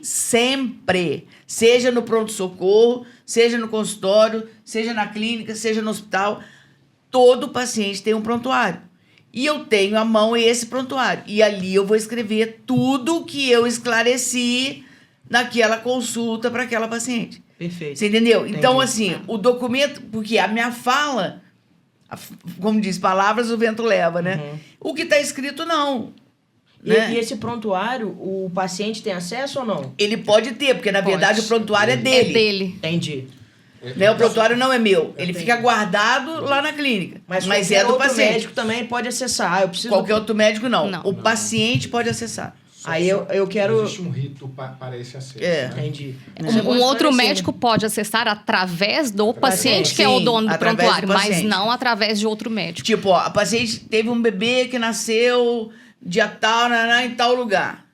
sempre, seja no pronto-socorro, seja no consultório, seja na clínica, seja no hospital, todo paciente tem um prontuário. E eu tenho à mão esse prontuário. E ali eu vou escrever tudo que eu esclareci naquela consulta para aquela paciente. Perfeito. Você entendeu? Então, Entendi. assim, o documento... Porque a minha fala, como diz, palavras o vento leva, né? O que está escrito, não. Né? E esse prontuário, o paciente tem acesso ou não? Ele pode ter, porque, na Pode. verdade, o prontuário é É dele. dele. Entendi. Né? O prontuário não é meu. Ele Entendi. fica guardado lá na clínica. Mas é qualquer do outro paciente. médico também pode acessar. Ah, eu preciso... Qualquer outro médico, não. Não. O paciente pode acessar. Aí eu quero... Existe um rito para esse acesso. É. Né? Entendi. Isso é bom Um outro esclarecer, médico pode acessar através do paciente, Sim, que é o dono do através do prontuário, mas paciente. não através de outro médico. Tipo, ó, a paciente teve um bebê que nasceu dia tal, em tal lugar.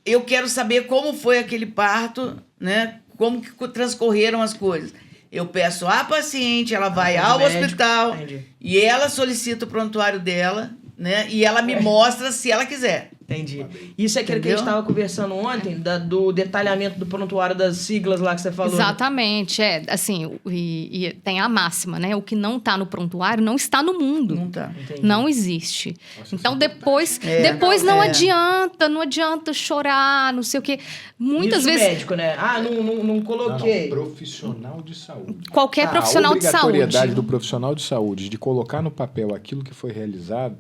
Eu quero saber como foi aquele parto, né? Como que transcorreram as coisas. Eu peço à paciente, ela vai ao médico, hospital entendi. e ela solicita o prontuário dela, né? E ela me mostra se ela quiser. Entendi. Isso é aquilo que a gente Entendeu? estava conversando ontem, do detalhamento do prontuário das siglas lá que você falou. né? Exatamente, assim, e tem a máxima, né? O que não está no prontuário não está no mundo. Não tá. Entendi. Não existe. Nossa, Então isso é depois não é. adianta chorar, não sei o quê. Muitas Isso vezes médico, né? Ah, não coloquei. Profissional de saúde. qualquer profissional de A saúde. obrigatoriedade do profissional de saúde de colocar no papel aquilo que foi realizado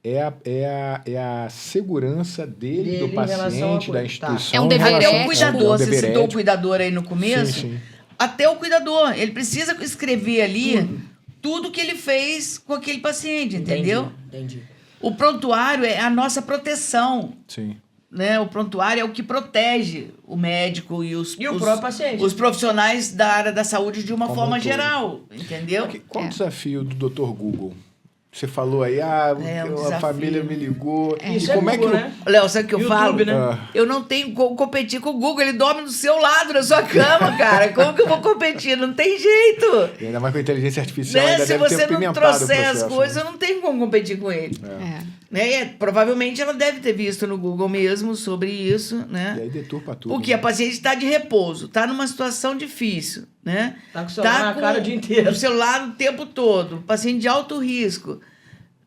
é a segurança dele, do Dele em relação à paciente, da coisa. instituição. É um em dever Até relação- o ético. cuidador, um você dever citou o ético. cuidador aí no começo. Sim, sim. Até o cuidador, ele precisa escrever ali tudo que ele fez com aquele paciente, entendeu? Entendi. O prontuário é a nossa proteção, Sim. né? O prontuário é o que protege o médico e os próprio paciente. os profissionais da área da saúde de uma Como forma um todo. geral, entendeu? Qual o desafio do Dr. Google? Você falou aí, a desafio. família me ligou. Isso E como é que Google, eu... né? Léo, sabe o que eu YouTube, falo? né? Eu não tenho como competir com o Google, ele dorme do seu lado, na sua cama, cara. Como que eu vou competir? Não tem jeito. E ainda mais com a inteligência artificial, Né? ainda Se deve ter você não apimentado o trouxer as processo, coisas, né? eu não tenho como competir com ele. É. Né? E provavelmente ela deve ter visto no Google mesmo sobre isso, E né? aí deturpa tudo. Porque a paciente está de repouso, está numa situação difícil, né? Tá com o celular na cara o dia inteiro. O celular o tempo todo, paciente de alto risco,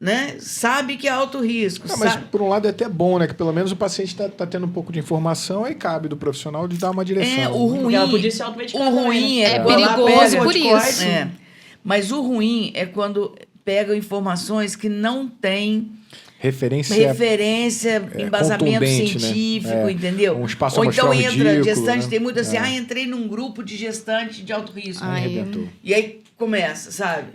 né? Sabe que é alto risco. Não, mas sabe... por um lado é até bom, né? Que pelo menos o paciente tá tendo um pouco de informação, aí cabe do profissional de dar uma direção. É, o Porque ela ruim, podia se automedicar o também, ruim né? é, É quando ela perigoso pega- por isso. É. Mas o ruim é quando pegam informações que não têm referência, embasamento contundente, né? científico, É, entendeu? um espaço Ou então amostral entra ridículo, gestante, né? tem muito assim, É. entrei num grupo de gestante de alto risco. Ai. Arrebentou. E aí começa, sabe?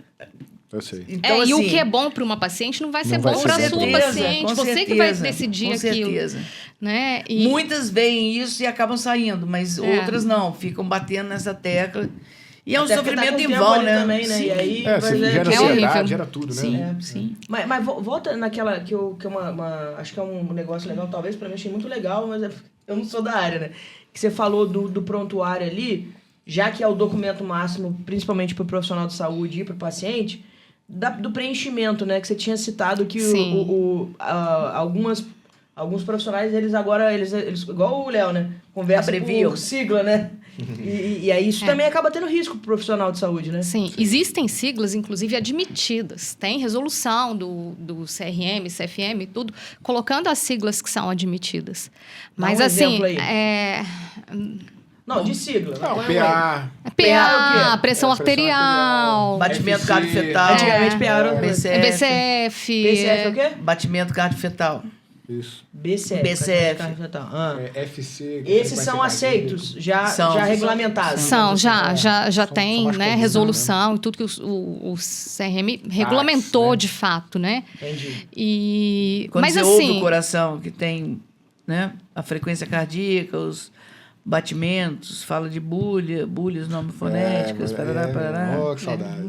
Eu sei. Então, E o assim, que é bom para uma paciente não vai Não ser vai bom ser para a bom sua pra ela. paciente. com Você que vai certeza, decidir com aquilo. certeza. Né? E Muitas veem isso e acabam saindo, mas outras não, ficam batendo nessa tecla. E é um Até porque tá sofrimento com em tempo vão, ali né? também, né? Sim. E aí É, vai você ver gera que- É horrível. ansiedade, gera tudo, né? Sim, É. sim. Mas volta naquela que é acho que é um negócio legal, talvez pra mim achei muito legal, mas eu não sou da área, né? Que você falou do prontuário ali, já que é o documento máximo, principalmente pro profissional de saúde e pro paciente, do preenchimento, né? Que você tinha citado que Sim. alguns profissionais, eles agora, eles igual o Léo, né? Conversa Abreviam. por sigla, né? E aí isso também acaba tendo risco pro profissional de saúde, né? Sim, existem siglas, inclusive, admitidas. Tem resolução do CRM, CFM, tudo, colocando as siglas que são admitidas. Dá Mas, um assim, exemplo aí. Não, de sigla. Não, Qual é o PA. PA, PA é o quê? pressão É, pressão arterial, Batimento FC, cardiofetal. Antigamente PA era outra coisa. BCF. BCF é o quê? Batimento cardiofetal. Isso. BCF. BCF. FC. Esses são aceitos, já São. regulamentados. São, já São tem, mais né, comuns, resolução e tudo que o CRM regulamentou né? de fato, né? Entendi. Quando Mas você ouve o assim, coração, que tem, né, a frequência cardíaca, os batimentos, fala de bulhas, nomes fonéticos, parará. Oh, que saudade.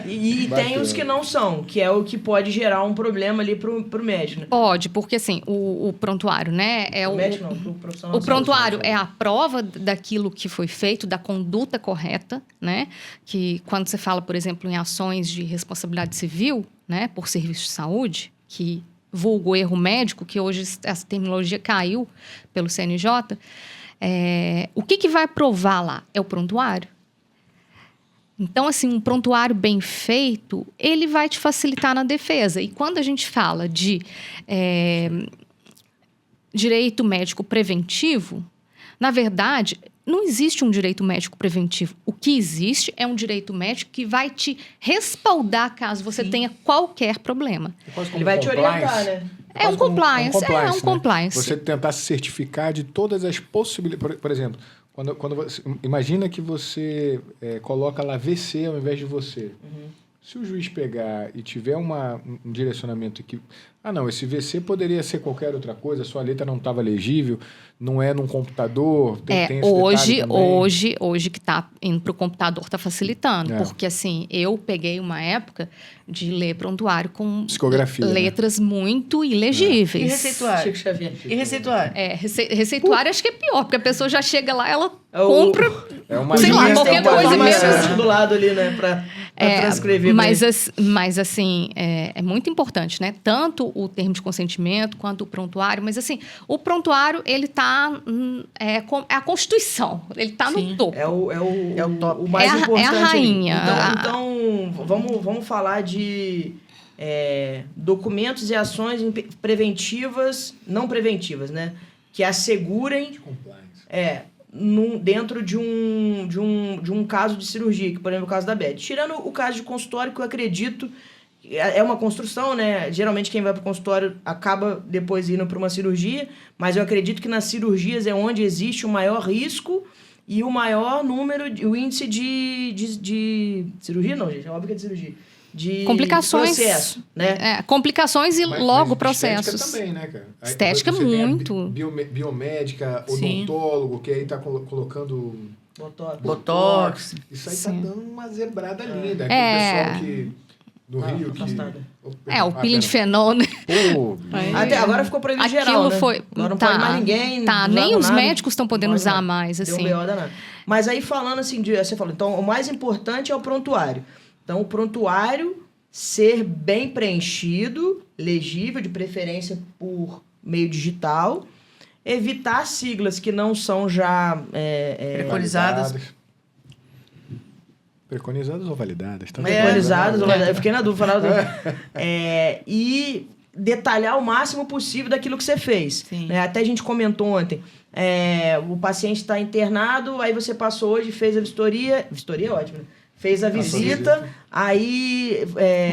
E tem Bacana. os que não são, que é o que pode gerar um problema ali pro médico, né? pode, porque assim, o prontuário, né, é O médico não, pro profissional O de saúde. prontuário é a prova daquilo que foi feito, da conduta correta, né? Que quando você fala, por exemplo, em ações de responsabilidade civil, né, por serviço de saúde, que vulgo erro médico, que hoje essa terminologia caiu pelo CNJ, o que vai provar lá? É o prontuário. Então, assim, um prontuário bem feito, ele vai te facilitar na defesa. E quando a gente fala de direito médico preventivo, Na verdade, não existe um direito médico preventivo. O que existe é um direito médico que vai te respaldar caso você tenha qualquer problema. É quase como Ele vai te compliance. orientar, né? É um compliance, né? compliance. Você tentar se certificar de todas as possibilidades. Por exemplo, quando você, imagina que você coloca lá VC ao invés de você. Se o juiz pegar e tiver um direcionamento que... não, esse VC poderia ser qualquer outra coisa, sua letra não estava legível, não é num computador, tem esse detalhe também. Hoje que está indo para o computador está facilitando. É. Porque, assim, eu peguei uma época de ler prontuário com Psicografia, letras muito ilegíveis. E receituário? Chico Xavier. E receituário? Receituário acho que é pior, porque a pessoa já chega lá, ela compra... É uma sei lá, lista, qualquer uma coisa lista. mesmo. do lado ali, né? Pra transcrever. Mas assim, é muito importante, né? Tanto o termo de consentimento quanto o prontuário. Mas, assim, o prontuário, ele tá... É a Constituição. Ele tá no topo. É o top. o mais importante. É a rainha. Ali. Então vamos falar de documentos e ações preventivas, não preventivas, né? Que assegurem... Compliance. Dentro de um caso de cirurgia, que, por exemplo, o caso da Beth. Tirando o caso de consultório, que eu acredito... É uma construção, né? Geralmente quem vai para o consultório acaba depois indo para uma cirurgia, mas eu acredito que nas cirurgias é onde existe o maior risco e o maior número, o índice de cirurgia, não, gente, é óbvio que é de cirurgia. De complicações, processo, né? Complicações e logo mas processos. Estética também, né, cara? Aí Estética você tem a muito. Biomédica, Sim. odontólogo, que aí tá colocando... Botox. Isso aí Sim. tá dando uma zebrada linda. É. Aquele pessoal que... Do Rio que... afastada. O peeling de fenol, né? Pô, Até agora ficou proibido geral, Aquilo né? foi... Agora não pode mais ninguém... nem usar os nada. médicos estão podendo Pode usar nada. mais, Deu assim. um BO danado. Mas aí falando assim, você falou, então o mais importante é o prontuário. Então o prontuário ser bem preenchido, legível, de preferência por meio digital, evitar siglas que não são já... Preconizadas. Preconizadas ou validadas? Tá Preconizadas, validadas. eu fiquei na dúvida. E detalhar o máximo possível daquilo que você fez. Sim. Né? Até a gente comentou ontem. O paciente está internado, aí você passou hoje, fez a vistoria. Vistoria é ótimo, né? Fez a visita, aí...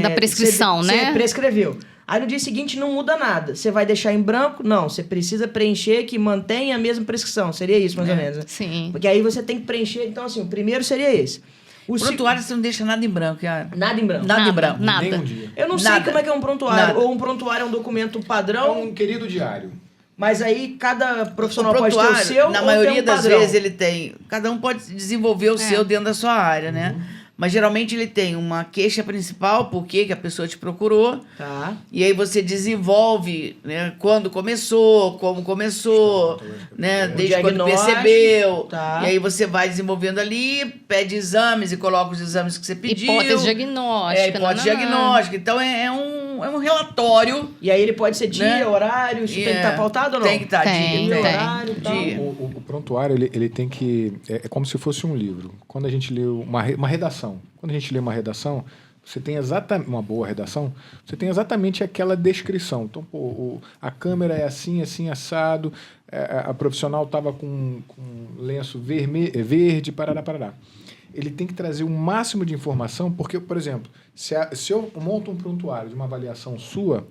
Da prescrição, né? Você prescreveu. Aí no dia seguinte não muda nada. Você vai deixar em branco? Não, você precisa preencher que mantenha a mesma prescrição. Seria isso, mais ou menos. Né? Sim. Porque aí você tem que preencher... Então, assim, o primeiro seria esse. O Prontuário você não deixa nada em branco, Yara. Nada em branco. Nada em branco. Nada. Nem um dia. Eu não sei Nada. como é que é um prontuário. Nada. Ou um prontuário é um documento É padrão, um querido diário. mas aí cada profissional O pode ter o prontuário, seu na ou maioria tem um das padrão. vezes ele tem... Cada um pode desenvolver o seu dentro da sua área, né? Mas geralmente ele tem uma queixa principal, por que a pessoa te procurou. Tá. E aí você desenvolve, né, quando começou, como começou, né, desde quando diagnóstico, percebeu. tá. E aí você vai desenvolvendo ali, pede exames e coloca os exames que você pediu. Hipótese diagnóstica. Hipótese diagnóstica. Então é um relatório. E aí ele pode ser dia, Né? horário, isso tem que estar pautado ou não? Tem que estar Tem, dia, tem. Horário e tal. Dia. O prontuário, ele tem que... É como se fosse um livro. Quando a gente lê uma redação, quando a gente lê uma redação, você tem exatamente... Uma boa redação, você tem exatamente aquela descrição. Então, a câmera é assim, assim, assado, a profissional estava com lenço verde, parará, parará. Ele tem que trazer o máximo de informação, porque, por exemplo, se eu monto um prontuário de uma avaliação sua,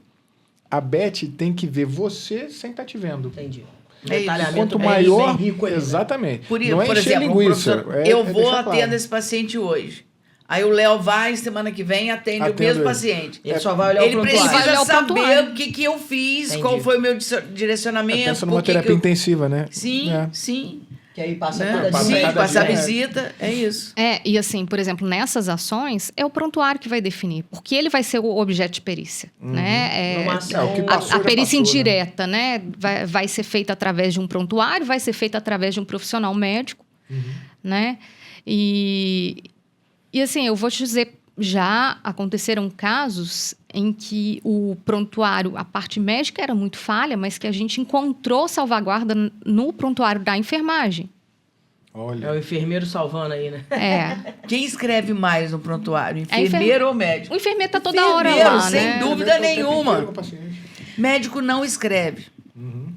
a Beth tem que ver você sem estar te vendo. Entendi. É isso. Detalhamento Quanto bem maior, rico ali, né? exatamente. Por Não é encher exemplo, linguiça, eu é vou deixar atendo claro. esse paciente hoje. Aí o Léo vai, semana que vem, atende o Atendo mesmo ele. paciente. Ele só vai olhar Ele o prontuário. Vai olhar precisa o saber prontuário. o que eu fiz, Entendi. qual foi o meu direcionamento. Pensa numa por que terapia eu... intensiva, né? Sim, É. sim. Que aí passa Né? cada Passa Sim, cada passar a dia. visita, é isso. E assim, por exemplo, nessas ações, é o prontuário que vai definir, porque ele vai ser o objeto de perícia, né? Numa ação- o que A passou, já perícia passou, né? indireta, né? Vai ser feita através de um prontuário, vai ser feita através de um profissional médico, né? E assim, eu vou te dizer, já aconteceram casos em que o prontuário, a parte médica era muito falha, mas que a gente encontrou salvaguarda no prontuário da enfermagem. Olha. É o enfermeiro salvando aí, né? Quem escreve mais no prontuário? É Enfermeiro ou médico? O enfermeiro está toda hora Enfermeiro, lá, sem né? dúvida nenhuma. inteiro com o paciente. Médico não escreve.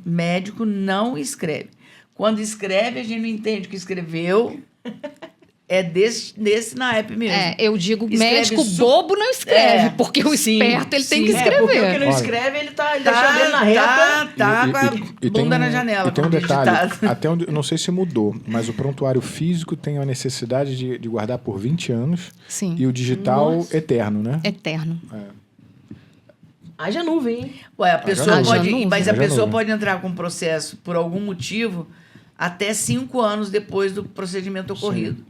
Médico não escreve. Quando escreve, a gente não entende o que escreveu. É desse naipe mesmo. Eu digo, Escreve médico bobo não escreve, porque o sim, esperto ele tem que sim. Porque o que escrever. não Olha. escreve, ele deixa a dele na reta. Tá com a tem bunda na janela. E tem um como diz o detalhe, ditado. até onde, eu não sei se mudou, mas o prontuário físico tem a necessidade de guardar por 20 anos Sim, e o digital Nossa. eterno, né? eterno. Haja nuvem, hein? Ué, a pessoa Haja pode, nuvem. mas a Haja pessoa nuvem. pode entrar com um processo por algum motivo até 5 anos depois do procedimento ocorrido.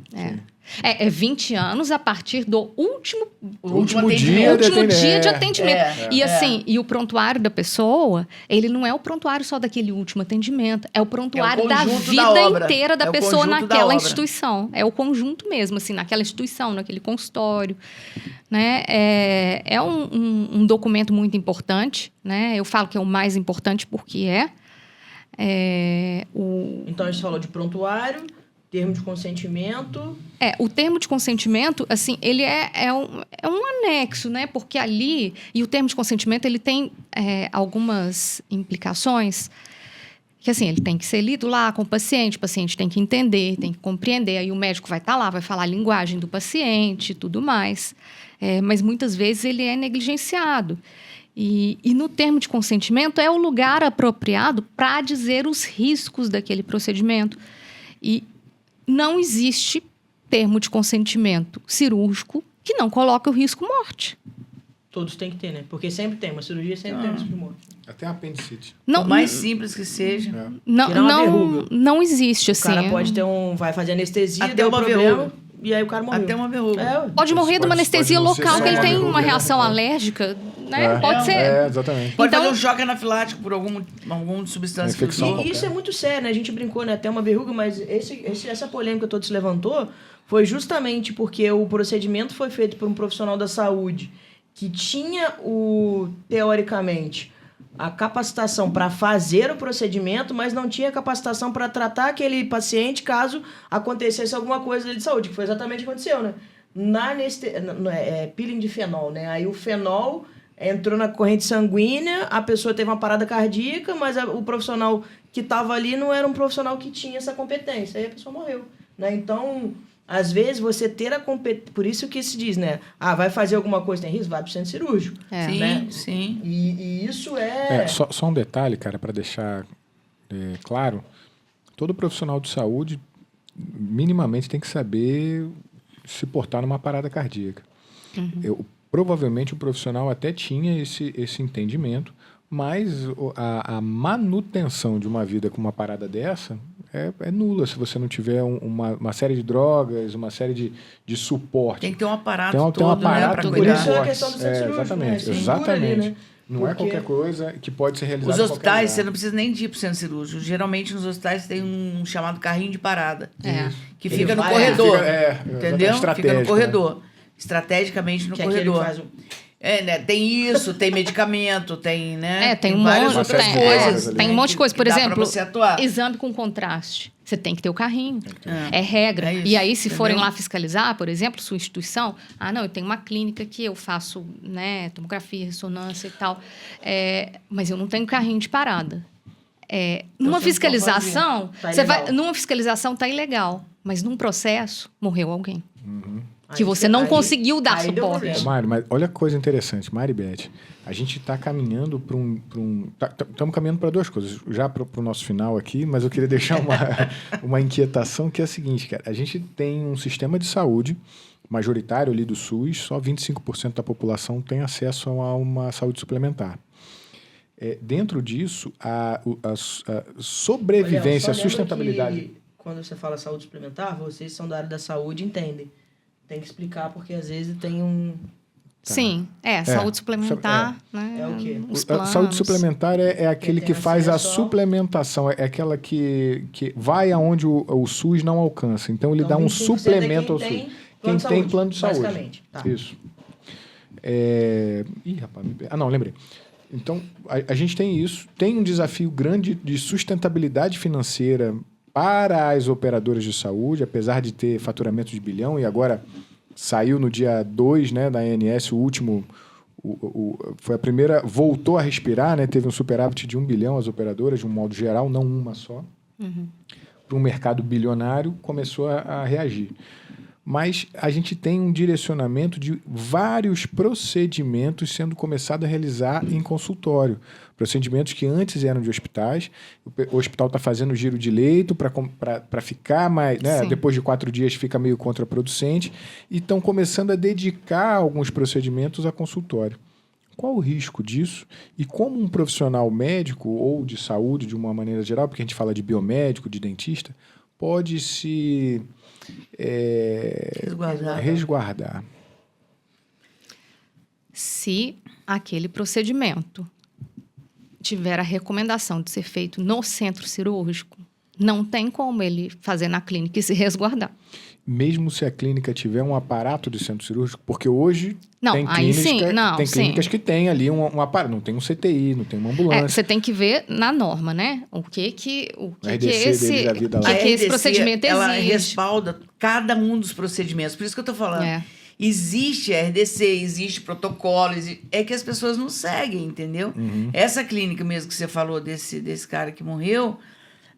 É 20 anos a partir do último Último atendimento. dia último de dia de atendimento. atendimento. E assim, e o prontuário da pessoa, ele não é o prontuário só daquele último atendimento, é o prontuário da conjunto vida da obra. inteira da É o pessoa conjunto da naquela obra. instituição. É o conjunto mesmo, assim, naquela instituição, naquele consultório. Né? É um documento muito importante, né? Eu falo que é o mais importante porque Então a gente falou de prontuário, termo de consentimento. O termo de consentimento, assim, ele é um anexo, né? Porque ali, e o termo de consentimento, ele tem algumas implicações que, assim, ele tem que ser lido lá com o paciente tem que entender, tem que compreender, aí o médico vai estar lá, vai falar a linguagem do paciente e tudo mais. Mas muitas vezes ele é negligenciado. E no termo de consentimento é o lugar apropriado para dizer os riscos daquele procedimento. E não existe termo de consentimento cirúrgico que não coloque o risco morte. Todos têm que ter, né? Porque sempre tem, uma cirurgia sempre tem risco de morte. Até apendicite. Não, Por mais simples que seja. Tirar uma verruga. não existe, O assim. cara pode ter vai fazer anestesia, Até deu uma problema, verruga. e aí o cara morreu. Até uma verruga. Pode morrer de uma Pode anestesia não ser local, só que ele uma tem verruga, uma né? reação alérgica, né? Pode ser. Exatamente. Pode Então- fazer um choque anafilático por alguma substância que Infecção. usou. E isso é muito sério, né? A gente brincou, né? Até uma verruga, mas essa polêmica toda se levantou foi justamente porque o procedimento foi feito por um profissional da saúde que tinha teoricamente, a capacitação para fazer o procedimento, mas não tinha capacitação para tratar aquele paciente caso acontecesse alguma coisa dele de saúde, que foi exatamente o que aconteceu, né? Peeling de fenol, né? Aí o fenol entrou na corrente sanguínea, a pessoa teve uma parada cardíaca, mas o profissional que estava ali não era um profissional que tinha essa competência, aí a pessoa morreu, né? Então, às vezes, você ter a competência... Por isso que se diz, né? Vai fazer alguma coisa, tem risco? Vai para o centro cirúrgico. Sim, Né? sim. E isso Só um detalhe, cara, para deixar claro. Todo profissional de saúde, minimamente, tem que saber se portar numa parada cardíaca. Provavelmente o profissional até tinha esse entendimento, mas a manutenção de uma vida com uma parada dessa é nula se você não tiver uma série de drogas, uma série de suporte. Tem que ter um aparato Tem um todo, aparato né, para Por cuidar. isso é a questão do centro cirúrgico, exatamente, né? Segura exatamente. ali, né? Não é Porque- qualquer coisa que pode ser realizada Os em qualquer hospitais, você lugar. não precisa nem de ir para o centro cirúrgico. Geralmente, nos hospitais, tem um chamado carrinho de parada. Que Ele fica no vai- corredor. Fica, entendeu? Fica no estratégico, corredor. Estrategicamente no Que aquele corredor. faz Né? Tem isso, tem medicamento, tem, né? Tem um várias monte, outras tem- coisas. tem tem um monte de coisa. Por que dá exemplo, pra você atuar. exame com contraste. Você tem que ter o carrinho. É regra. É isso, E aí, se forem entendeu? lá fiscalizar, por exemplo, sua instituição, não, eu tenho uma clínica que eu faço, né, tomografia, ressonância e tal, mas eu não tenho carrinho de parada. Numa você não pode fiscalização, fazer. Tá ilegal. numa fiscalização tá ilegal, mas num processo morreu alguém. Aí Que você não aí- conseguiu dar aí deu suporte. problema. Mário, mas olha que coisa interessante, Maribeth. A gente está caminhando para estamos caminhando para duas coisas. Já para o nosso final aqui, mas eu queria deixar uma inquietação que é a seguinte, cara. A gente tem um sistema de saúde majoritário ali do SUS, só 25% da população tem acesso a uma saúde suplementar. Dentro disso, a sobrevivência, a Olha, só lembra sustentabilidade... que quando você fala saúde suplementar, vocês são da área da saúde, entendem. Tem que explicar, porque às vezes tem um... Sim, saúde suplementar, né? É o quê? Os A planos. saúde suplementar é aquele Quem que tem faz a acesso ao- suplementação, é aquela que vai aonde o SUS não alcança. Então, ele Então, dá um 25% suplemento ao é SUS. quem tem plano de Quem tem saúde, plano de saúde. basicamente. Tá. Isso. Ih, rapaz, não, lembrei. Então, a gente tem isso. Tem um desafio grande de sustentabilidade financeira para as operadoras de saúde, apesar de ter faturamento de bilhão, e agora saiu no dia 2, né, da ANS, o último, foi a primeira, voltou a respirar, né, teve um superávit de 1 bilhão as operadoras, de um modo geral, não uma só. para um mercado bilionário, começou a reagir. Mas a gente tem um direcionamento de vários procedimentos sendo começado a realizar em consultório. Procedimentos que antes eram de hospitais. O hospital está fazendo giro de leito para ficar mais... Né? Depois de 4 dias fica meio contraproducente. E estão começando a dedicar alguns procedimentos a consultório. Qual o risco disso? E como um profissional médico ou de saúde, de uma maneira geral, porque a gente fala de biomédico, de dentista, pode se... resguardar. Se aquele procedimento tiver a recomendação de ser feito no centro cirúrgico, não tem como ele fazer na clínica e se resguardar. Mesmo se a clínica tiver um aparato de centro cirúrgico, porque hoje não, tem clínicas que tem ali um aparato, não tem um CTI, não tem uma ambulância. Você tem que ver na norma, né? O que esse procedimento exige. Ela respalda cada um dos procedimentos. Por isso que eu estou falando. Existe RDC, existe protocolo, é que as pessoas não seguem, entendeu? Essa clínica mesmo que você falou desse cara que morreu,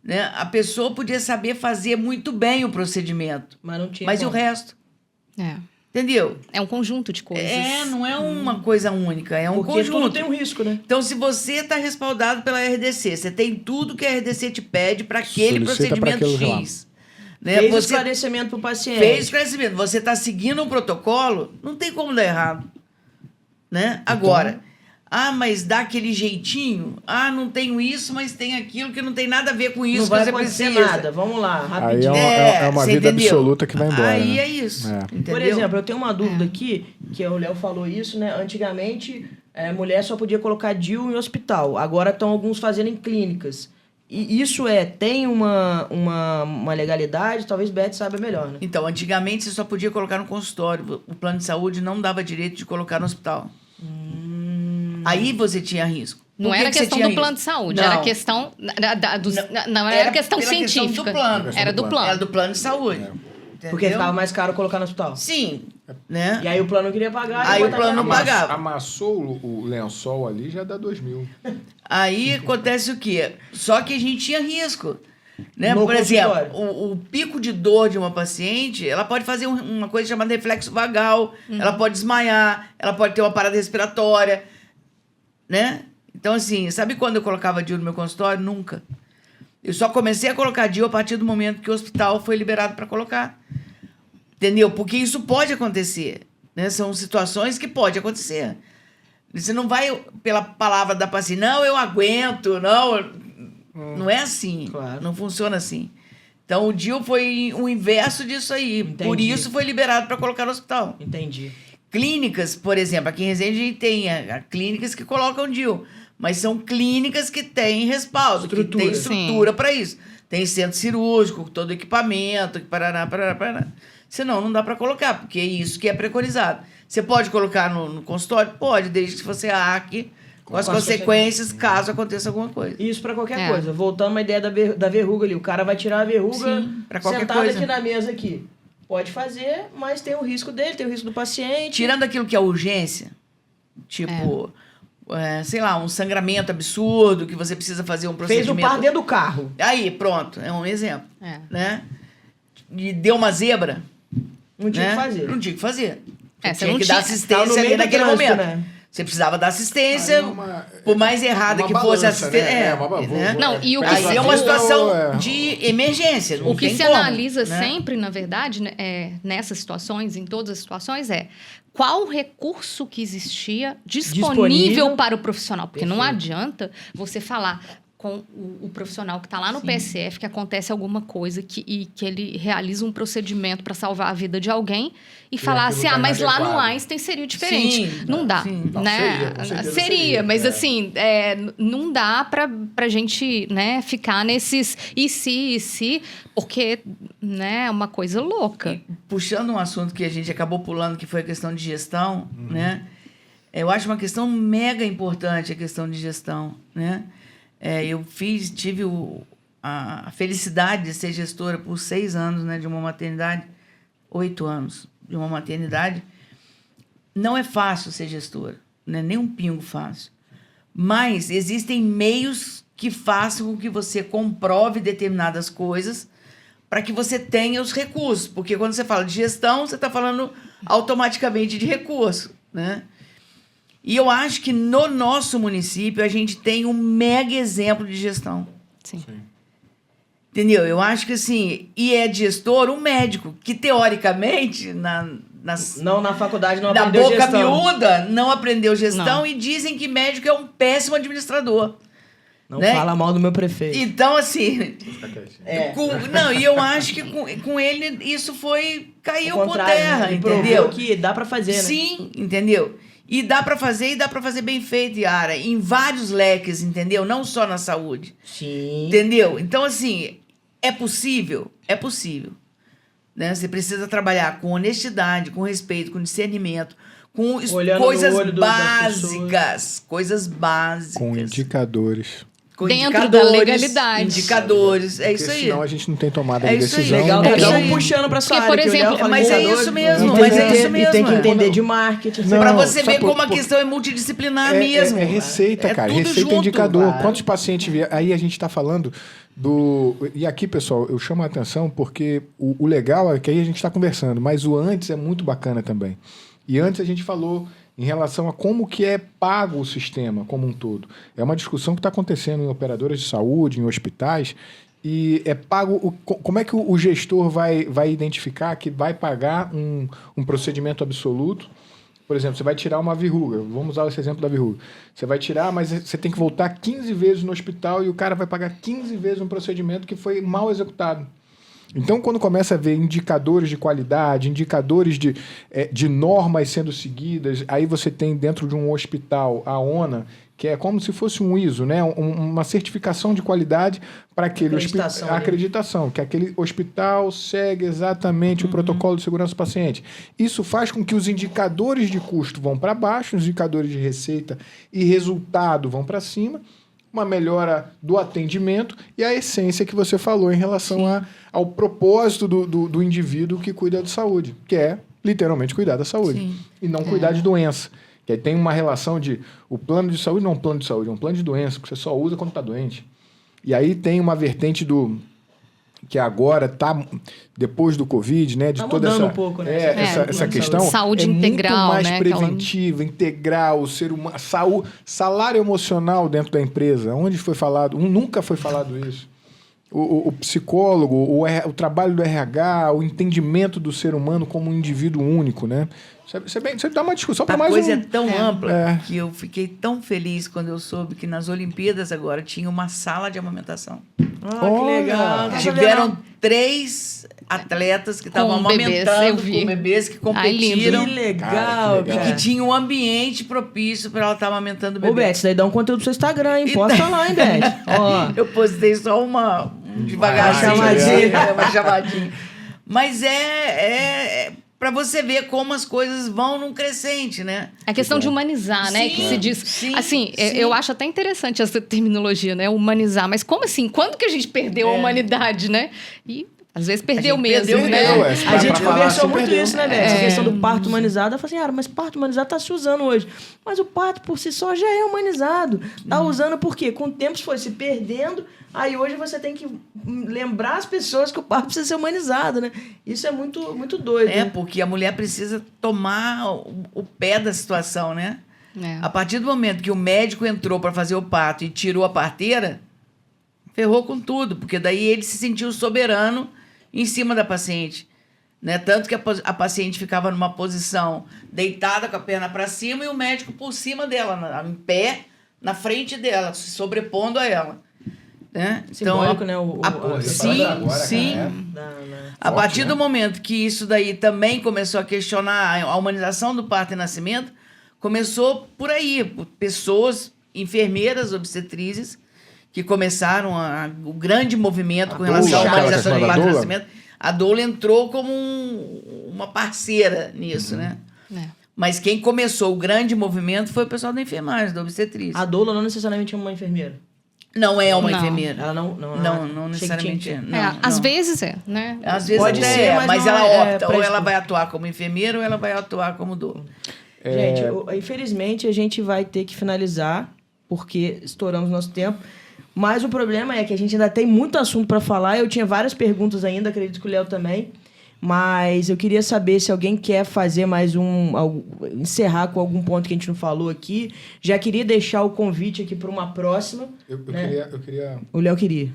né? A pessoa podia saber fazer muito bem o procedimento, mas não tinha. Mas e o resto? Entendeu? É um conjunto de coisas. Não é uma coisa única, é um Porque conjunto. tudo tem um risco, né? Então, se você está respaldado pela RDC, você tem tudo que a RDC te pede para aquele procedimento X. Né? Fez esclarecimento para o paciente. Fez esclarecimento. Você está seguindo um protocolo, não tem como dar errado. Né? Agora, mas dá aquele jeitinho. Não tenho isso, mas tem aquilo que não tem nada a ver com isso. Não vai você acontecer precisa. nada. Vamos lá, rapidinho. Aí é uma vida absoluta que vai embora. Aí né? é isso. Por exemplo, eu tenho uma dúvida aqui, que o Léo falou isso, né? Antigamente, mulher só podia colocar DIU em hospital. Agora estão alguns fazendo em clínicas. E isso tem uma legalidade? Talvez Beth saiba melhor, né? Então, antigamente você só podia colocar no consultório. O plano de saúde não dava direito de colocar no hospital. Aí você tinha risco. Não era questão do plano de saúde, era questão não era questão científica. Era do plano. Era do plano de saúde. Porque ficava mais caro colocar no hospital. Sim. Né? E aí o plano não queria pagar. Aí o plano não pagava. Amassou o lençol ali, já dá 2.000. Aí acontece o quê? Só que a gente tinha risco. Né? Por exemplo, o pico de dor de uma paciente, ela pode fazer uma coisa chamada reflexo vagal, ela pode desmaiar, ela pode ter uma parada respiratória. Né? Então, assim, sabe quando eu colocava DIU no meu consultório? Nunca. Eu só comecei a colocar DIU a partir do momento que o hospital foi liberado para colocar. Entendeu? Porque isso pode acontecer. Né? São situações que pode acontecer. Você não vai pela palavra da paciente, não, eu aguento, não. Não é assim. Claro. Não funciona assim. Então, o DIU foi o inverso disso aí. Entendi. Por isso foi liberado para colocar no hospital. Entendi. Clínicas, por exemplo, aqui em Resende a gente tem clínicas que colocam DIU, mas são clínicas que têm respaldo, que têm estrutura para isso. Tem centro cirúrgico, todo equipamento, parará. Senão, não dá para colocar, porque é isso que é preconizado. Você pode colocar no consultório? Pode, desde que você arque com as consequências caso aconteça alguma coisa. Isso para qualquer coisa. Voltando à ideia da verruga ali. O cara vai tirar a verruga para qualquer sentado coisa. Aqui na mesa aqui. Pode fazer, mas tem o risco dele, tem o risco do paciente. Tirando aquilo que é urgência, tipo, sei lá, um sangramento absurdo, que você precisa fazer um procedimento... Fez o par dentro do carro. Aí, pronto, é um exemplo. Né? E deu uma zebra. Não tinha que fazer. Não tinha que fazer. Você tinha que dar assistência ali naquele momento. Né? Você precisava dar assistência, por mais errada que fosse a assistência. Não, e o que aí é uma situação de emergência. O que se analisa sempre, na verdade, nessas situações, em todas as situações, qual o recurso que existia disponível para o profissional. Porque não adianta você falar com o profissional que está lá no PSF, que acontece alguma coisa e que ele realiza um procedimento para salvar a vida de alguém e falar assim, mas lá no Einstein seria diferente. Não dá, né? Seria, mas assim, não dá para a gente, né, ficar nesses e se, porque, né, é uma coisa louca. E, puxando um assunto que a gente acabou pulando, que foi a questão de gestão, né? Eu acho uma questão mega importante a questão de gestão, né? Eu tive a felicidade de ser gestora por 6 anos, né, de uma maternidade, 8 anos de uma maternidade. Não é fácil ser gestora, né? Nem um pingo fácil. Mas existem meios que façam com que você comprove determinadas coisas para que você tenha os recursos. Porque quando você fala de gestão, você está falando automaticamente de recurso, né? E eu acho que no nosso município a gente tem um mega exemplo de gestão. Sim. Entendeu? Eu acho que assim, e é gestor um médico, que teoricamente, Não na faculdade, não na aprendeu boca gestão. miúda, não aprendeu gestão Não. e dizem que médico é um péssimo administrador. Não né? fala mal do meu prefeito. Então, assim, É. não, e eu acho que com ele isso caiu Ao por contrário, terra, né? Ele provou entendeu? que dá pra fazer, né? Sim, entendeu? E dá pra fazer bem feito, Yara, em vários leques, entendeu? Não só na saúde. Sim. Entendeu? Então, assim, é possível? É possível. Né? Você precisa trabalhar com honestidade, com respeito, com discernimento, com Olhando no coisas olho das básicas. Coisas básicas. Com indicadores. Com Dentro indicadores, da legalidade. Indicadores, é Porque isso aí. senão a gente não tem tomada É de isso aí. decisão. Legal, É cada isso um aí. puxando pra sua Porque, área. por que eu exemplo, olhava e mas falava, é isso mesmo, e mas tem é que isso ter- mesmo, E tem que é. entender de marketing. Não, Pra você sabe ver como a por- questão é multidisciplinar É mesmo. receita, cara. tudo Receita junto. é indicador. Claro. Quantos pacientes via? Aí a gente está falando do. E aqui, pessoal, eu chamo a atenção porque o legal é que aí a gente está conversando, mas o antes é muito bacana também. E antes a gente falou em relação a como que é pago o sistema como um todo. É uma discussão que está acontecendo em operadoras de saúde, em hospitais, e é pago. Como é que o gestor vai identificar que vai pagar um procedimento absoluto? Por exemplo, você vai tirar uma verruga. Vamos usar esse exemplo da verruga. Você vai tirar, mas você tem que voltar 15 vezes no hospital e o cara vai pagar 15 vezes um procedimento que foi mal executado. Então, quando começa a ver indicadores de qualidade, indicadores de normas sendo seguidas, aí você tem dentro de um hospital a ONA, que é como se fosse um ISO, né? Uma certificação de qualidade para aquele hospital. Acreditação, né? Acreditação, que aquele hospital segue exatamente o protocolo de segurança do paciente. Isso faz com que os indicadores de custo vão para baixo, os indicadores de receita e resultado vão para cima, uma melhora do atendimento e a essência que você falou em relação ao propósito do indivíduo que cuida de saúde, que é literalmente cuidar da saúde. Sim. E não cuidar de doença. Que aí tem uma relação de o plano de saúde não é um plano de saúde, é um plano de doença, que você só usa quando está doente. E aí tem uma vertente que agora está, depois do Covid, né? De Tá toda mudando essa, um pouco, né? essa questão. Saúde é integral, muito mais né? preventiva, integral, o ser humano, salário emocional dentro da empresa. Onde foi falado? Nunca foi falado isso. O psicólogo, o trabalho do RH, o entendimento do ser humano como um indivíduo único, né? Você dá uma discussão para A mais coisa um... é tão ampla É. que eu fiquei tão feliz quando eu soube que nas Olimpíadas agora tinha uma sala de amamentação. Ah, que Olha! legal. Não sabia Tiveram não. 3 atletas que estavam bebês, amamentando eu vi. com bebês que Ai, lindo. competiram Que legal, Cara, que e legal. que tinha um ambiente propício para ela estar amamentando o Ô, bebê. Beth, isso daí dá um conteúdo pro seu Instagram, hein? Posta lá, hein, Beth? Ó. Eu postei só devagarzinho. Uma chamadinha. Uma chamadinha. Mas é para você ver como as coisas vão num crescente, né? A questão de humanizar, né? Sim, Que se diz. sim, assim, sim. eu acho até interessante essa terminologia, né? Humanizar. Mas como assim? Quando que a gente perdeu a humanidade, né? E às vezes perdeu gente mesmo, perdeu né? mesmo. É, A pra gente falar conversou assim, muito perdeu. isso, né, Beth? Essa questão do parto humanizado. Eu falei assim, mas parto humanizado tá se usando hoje. Mas o parto por si só já é humanizado. Tá usando por quê? Com o tempo foi se perdendo, aí hoje você tem que lembrar as pessoas que o parto precisa ser humanizado, né? Isso é muito, muito doido. É, né? porque a mulher precisa tomar o pé da situação, né? É. A partir do momento que o médico entrou para fazer o parto e tirou a parteira, ferrou com tudo, porque daí ele se sentiu soberano em cima da paciente. Né? Tanto que a paciente ficava numa posição deitada com a perna para cima e o médico por cima dela, em pé, na frente dela, se sobrepondo a ela. Né? Simbólico, né? Sim, agora, sim. cara, A Forte, partir né? do momento que isso daí também começou a questionar a humanização do parto e nascimento, começou por aí, por pessoas, enfermeiras, obstetrizes, que começaram o grande movimento com relação à doula, humanização do aquela parto e doula? nascimento. A doula entrou como uma parceira nisso, né? É. Mas quem começou o grande movimento foi o pessoal da enfermagem, da obstetrícia. A doula não necessariamente é uma enfermeira. Não é uma Não. enfermeira. Ela não... Não necessariamente é. Não, É, às não. vezes é, né? Às vezes Pode até ser, é, mas mas não ela é opta, pra ou isso. ela vai atuar como enfermeira ou ela vai atuar como doula. Gente, infelizmente a gente vai ter que finalizar, porque estouramos nosso tempo. Mas o problema é que a gente ainda tem muito assunto para falar. Eu tinha várias perguntas ainda, acredito que o Léo também. Mas eu queria saber se alguém quer fazer encerrar com algum ponto que a gente não falou aqui. Já queria deixar o convite aqui para uma próxima. Eu queria O Léo queria.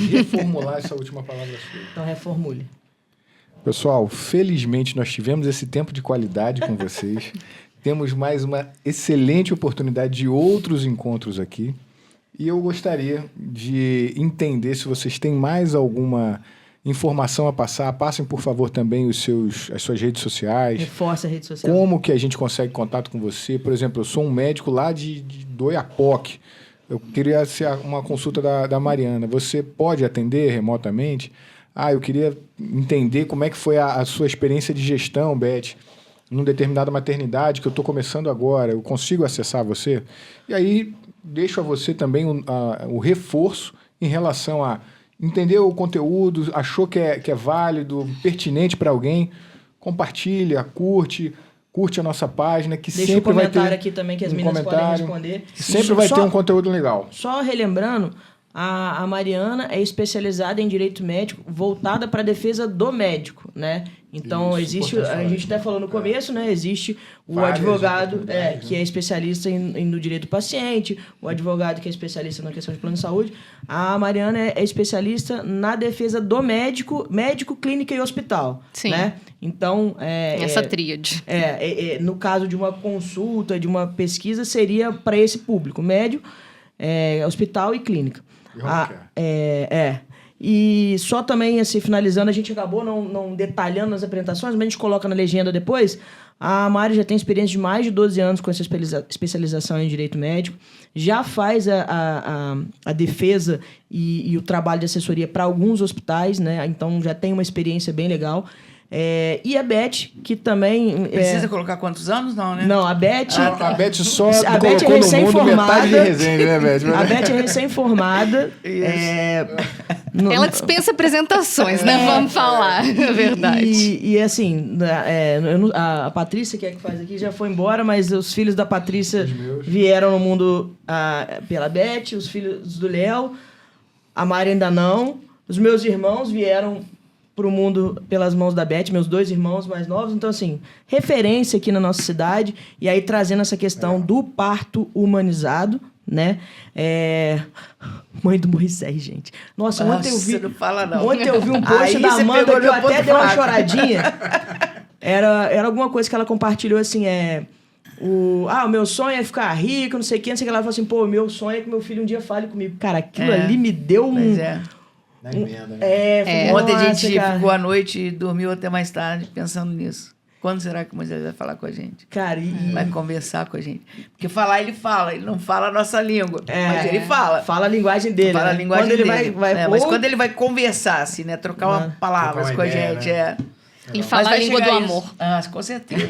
reformular essa última palavra sua. Então reformule. Pessoal, felizmente nós tivemos esse tempo de qualidade com vocês. Temos mais uma excelente oportunidade de outros encontros aqui. E eu gostaria de entender se vocês têm mais alguma informação a passar. Passem, por favor, também as suas redes sociais. Reforça a rede social. Como que a gente consegue contato com você? Por exemplo, eu sou um médico lá do Oiapoque. Eu queria ser uma consulta da Mariana. Você pode atender remotamente? Eu queria entender como é que foi a sua experiência de gestão, Beth, numa determinada maternidade que eu estou começando agora. Eu consigo acessar você? E aí, deixo a você também o reforço em relação a entender o conteúdo, achou que é válido, pertinente para alguém, compartilha, curte a nossa página, que Deixa sempre um vai ter comentário aqui também que as meninas podem responder. Sempre vai ter um conteúdo legal. Só relembrando, a Mariana é especializada em direito médico voltada para a defesa do médico, né? Então, Isso, existe, a gente até falou no começo, né? Existe o Várias advogado que é especialista no direito do paciente, o advogado que é especialista na questão de plano de saúde. A Mariana é especialista na defesa do médico, clínica e hospital. Sim. Né? Então, Essa tríade. no caso de uma consulta, de uma pesquisa, seria para esse público, médico, hospital e clínica. E só também, assim, finalizando, a gente acabou não detalhando nas apresentações, mas a gente coloca na legenda depois. A Mari já tem experiência de mais de 12 anos com essa especialização em direito médico, já faz a defesa e o trabalho de assessoria para alguns hospitais, né? Então já tem uma experiência bem legal. E a Beth, que também... Precisa colocar quantos anos, não, né? Não, a Beth... A Beth só a Beth colocou no mundo metade de resenha, né, Beth? A Beth é recém-formada. Ela dispensa apresentações, né? Vamos falar a verdade. E assim, a Patrícia, que é que faz aqui, já foi embora, mas os filhos da Patrícia vieram no mundo pela Beth, os filhos do Léo, a Mari ainda não. Os meus irmãos vieram para o mundo pelas mãos da Beth, meus 2 irmãos mais novos. Então, assim, referência aqui na nossa cidade. E aí, trazendo essa questão do parto humanizado, né? Mãe do Moisés, gente. Nossa, ontem eu vi... Não fala, não. Ontem eu vi um post da Amanda que eu até dei uma choradinha. Era alguma coisa que ela compartilhou, assim, o meu sonho é ficar rico, não sei o que, não sei o que. Ela falou assim, pô, meu sonho é que meu filho um dia fale comigo. Cara, aquilo ali me deu um... Pois é. Na emenda, né? Ontem a gente ficou à noite e dormiu até mais tarde pensando nisso. Quando será que o Moisés vai falar com a gente? Cara, vai conversar com a gente. Porque falar ele fala, ele não fala a nossa língua, mas ele fala. Fala a linguagem dele. Fala a linguagem quando dele. Ele vai mas quando ele vai conversar, assim, né? Trocar palavras com a gente. Né? Ele fala a língua do amor. Com certeza.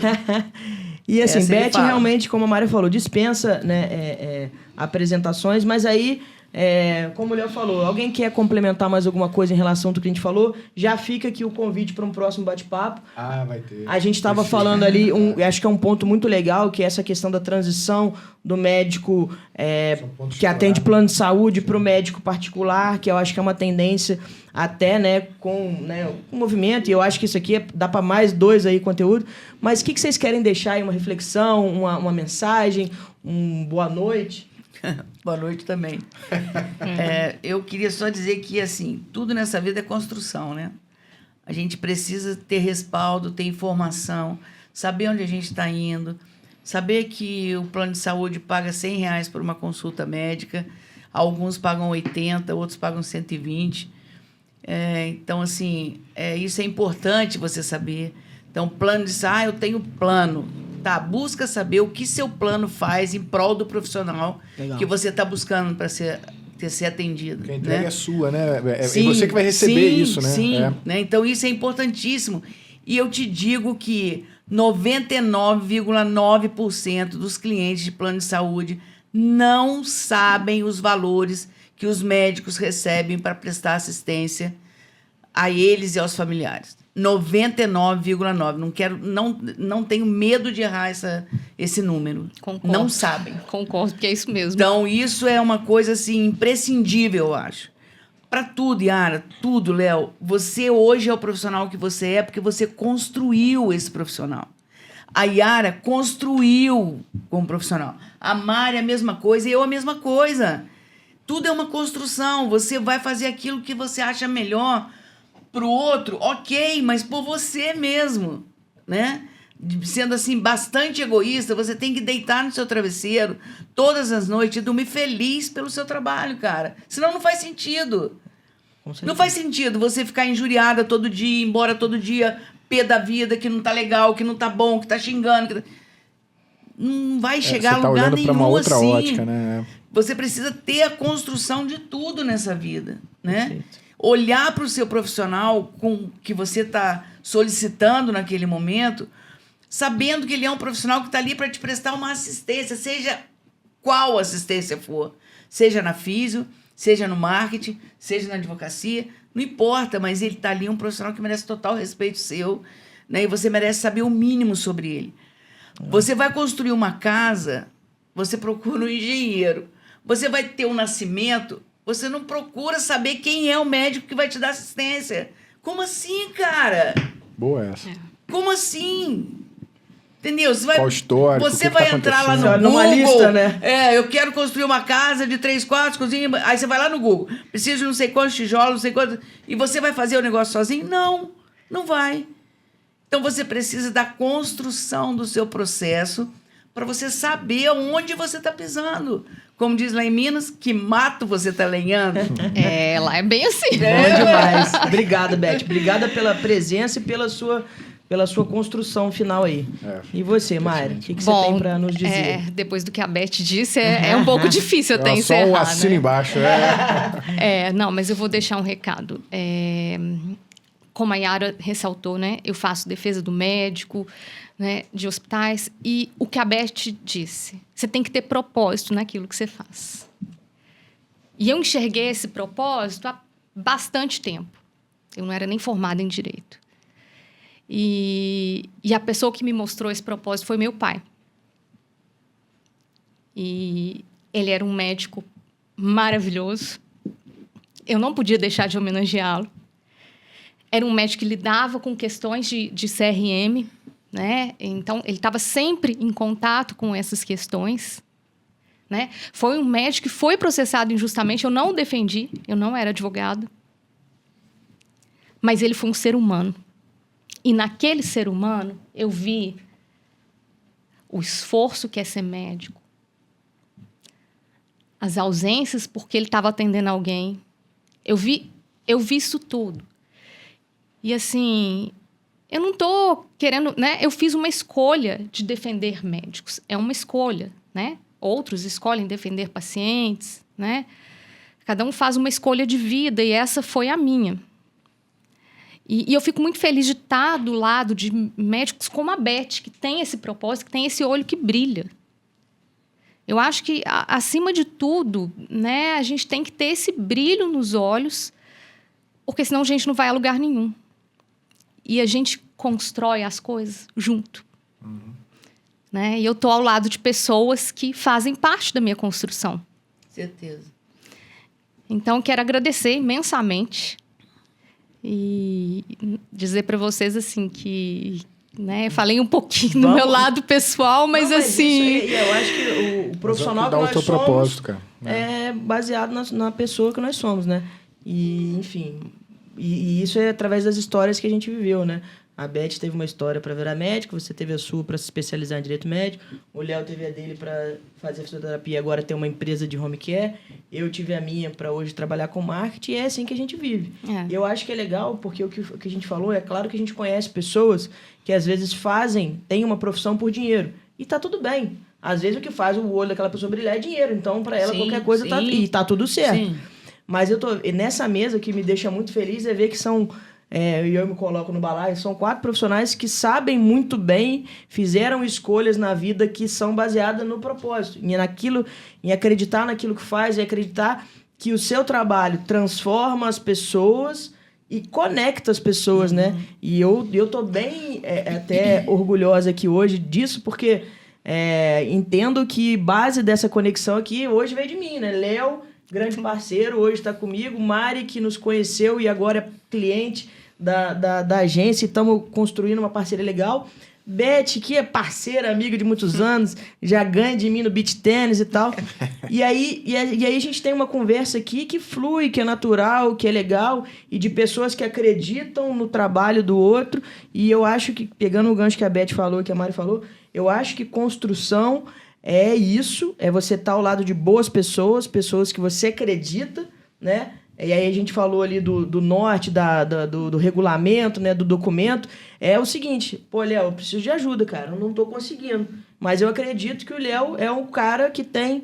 E assim, Essa Beth realmente, como a Mari falou, dispensa, né, apresentações, mas aí... como o Léo falou, alguém quer complementar mais alguma coisa em relação ao que a gente falou, já fica aqui o convite para um próximo bate-papo. Vai ter. A gente estava falando ali, acho que é um ponto muito legal, que é essa questão da transição do médico que atende plano de saúde para o médico particular, que eu acho que é uma tendência até, né, com o movimento, e eu acho que isso aqui dá para mais 2 aí conteúdo. Mas o que vocês querem deixar aí? Uma reflexão, uma mensagem, boa noite? Boa noite também. Eu queria só dizer que, assim, tudo nessa vida é construção, né? A gente precisa ter respaldo, ter informação, saber onde a gente está indo, saber que o plano de saúde paga R$100 por uma consulta médica, alguns pagam 80, outros pagam 120. Então, assim, isso é importante você saber. Então, plano de saúde, eu tenho plano. Tá, busca saber o que seu plano faz em prol do profissional que você está buscando para ser atendido. Porque a entrega é sua, né? É você que vai receber isso, né? Sim, né? Então isso é importantíssimo. E eu te digo que 99,9% dos clientes de plano de saúde não sabem os valores que os médicos recebem para prestar assistência a eles e aos familiares. 99,9%. Não tenho medo de errar esse número. Concordo. Não sabem. Concordo, porque é isso mesmo. Então, isso é uma coisa, assim, imprescindível, eu acho. Para tudo, Yara, tudo, Léo. Você hoje é o profissional que você é porque você construiu esse profissional. A Yara construiu como profissional. A Mari é a mesma coisa e eu a mesma coisa. Tudo é uma construção. Você vai fazer aquilo que você acha melhor pro outro, ok, mas por você mesmo, né? Sendo assim, bastante egoísta, você tem que deitar no seu travesseiro todas as noites e dormir feliz pelo seu trabalho, cara. Senão não faz sentido. Não faz sentido você ficar injuriada todo dia, ir embora todo dia, pé da vida, que não tá legal, que não tá bom, que tá xingando. Não vai chegar a lugar olhando nenhum pra uma outra assim. ótica, né? Você precisa ter a construção de tudo nessa vida, né? Perfeito. Olhar para o seu profissional com que você está solicitando naquele momento, sabendo que ele é um profissional que está ali para te prestar uma assistência, seja qual assistência for. Seja na físio, seja no marketing, seja na advocacia, não importa, mas ele está ali um profissional que merece total respeito seu, né? E você merece saber o mínimo sobre ele. Você vai construir uma casa, você procura um engenheiro. Você vai ter um nascimento, você não procura saber quem é o médico que vai te dar assistência. Como assim, cara? Boa essa. Como assim? Entendeu? Você vai, Qual história? você o que vai tá entrar lá no acontecendo? Google. Numa lista, né? Eu quero construir uma casa de 3 quartos, cozinha. Aí você vai lá no Google. Preciso de não sei quantos tijolos, não sei quantos. E você vai fazer o negócio sozinho? Não, não vai. Então você precisa da construção do seu processo para você saber onde você está pisando. Como diz lá em Minas, que mato você está lenhando. Lá é bem assim. Bom demais. Obrigado, Beth. Obrigada pela presença e pela sua construção final aí. E você, Mayra? O que você tem para nos dizer? Depois do que a Beth disse, é um pouco difícil até encerrar. Só um assino embaixo. Não, mas eu vou deixar um recado. Como a Yara ressaltou, né? Eu faço defesa do médico, né, de hospitais. E o que a Beth disse, você tem que ter propósito naquilo que você faz. E eu enxerguei esse propósito há bastante tempo. Eu não era nem formada em Direito. E a pessoa que me mostrou esse propósito foi meu pai. E ele era um médico maravilhoso. Eu não podia deixar de homenageá-lo. Era um médico que lidava com questões de CRM, né? Então, ele estava sempre em contato com essas questões, né? Foi um médico que foi processado injustamente. Eu não o defendi, eu não era advogada. Mas ele foi um ser humano. E naquele ser humano, eu vi o esforço que é ser médico, as ausências porque ele estava atendendo alguém. Eu vi isso tudo. E, assim, eu não estou querendo... né? Eu fiz uma escolha de defender médicos. É uma escolha, né? Outros escolhem defender pacientes, né? Cada um faz uma escolha de vida e essa foi a minha. E eu fico muito feliz de estar do lado de médicos como a Beth, que tem esse propósito, que tem esse olho que brilha. Eu acho que, acima de tudo, né, a gente tem que ter esse brilho nos olhos, porque senão a gente não vai a lugar nenhum. E a gente constrói as coisas junto. Né? E eu estou ao lado de pessoas que fazem parte da minha construção. Certeza. Então, quero agradecer imensamente e dizer para vocês assim que, né, falei um pouquinho do meu lado pessoal, mas assim... Eu acho que o profissional que nós somos propósito, cara. é baseado na pessoa que nós somos, né? E, enfim... E isso é através das histórias que a gente viveu, né? A Beth teve uma história para virar médico, você teve a sua para se especializar em direito médico, o Léo teve a dele para fazer fisioterapia e agora ter uma empresa de home care, eu tive a minha para hoje trabalhar com marketing, e é assim que a gente vive. E eu acho que é legal, porque o que a gente falou, é claro que a gente conhece pessoas que às vezes têm uma profissão por dinheiro, e tá tudo bem. Às vezes o que faz o olho daquela pessoa brilhar é dinheiro, então para ela qualquer coisa tá tudo certo. Sim. Mas nessa mesa, que me deixa muito feliz é ver que eu me coloco no balaio, são 4 profissionais que sabem muito bem, fizeram escolhas na vida que são baseadas no propósito, em acreditar naquilo que faz, e acreditar que o seu trabalho transforma as pessoas e conecta as pessoas, né? E eu tô bem até orgulhosa aqui hoje disso, porque entendo que base dessa conexão aqui hoje veio de mim, né? Léo, grande parceiro, hoje está comigo. Mari, que nos conheceu e agora é cliente da agência, e estamos construindo uma parceria legal. Beth, que é parceira, amiga de muitos anos, já ganha de mim no beach tênis e tal. E aí a gente tem uma conversa aqui que flui, que é natural, que é legal, e de pessoas que acreditam no trabalho do outro. E eu acho que, pegando o gancho que a Beth falou, que a Mari falou, eu acho que construção é isso, é você estar ao lado de boas pessoas, pessoas que você acredita, né? E aí a gente falou ali do norte, do regulamento, né, do documento. É o seguinte, pô, Léo, eu preciso de ajuda, cara, eu não tô conseguindo. Mas eu acredito que o Léo é um cara que tem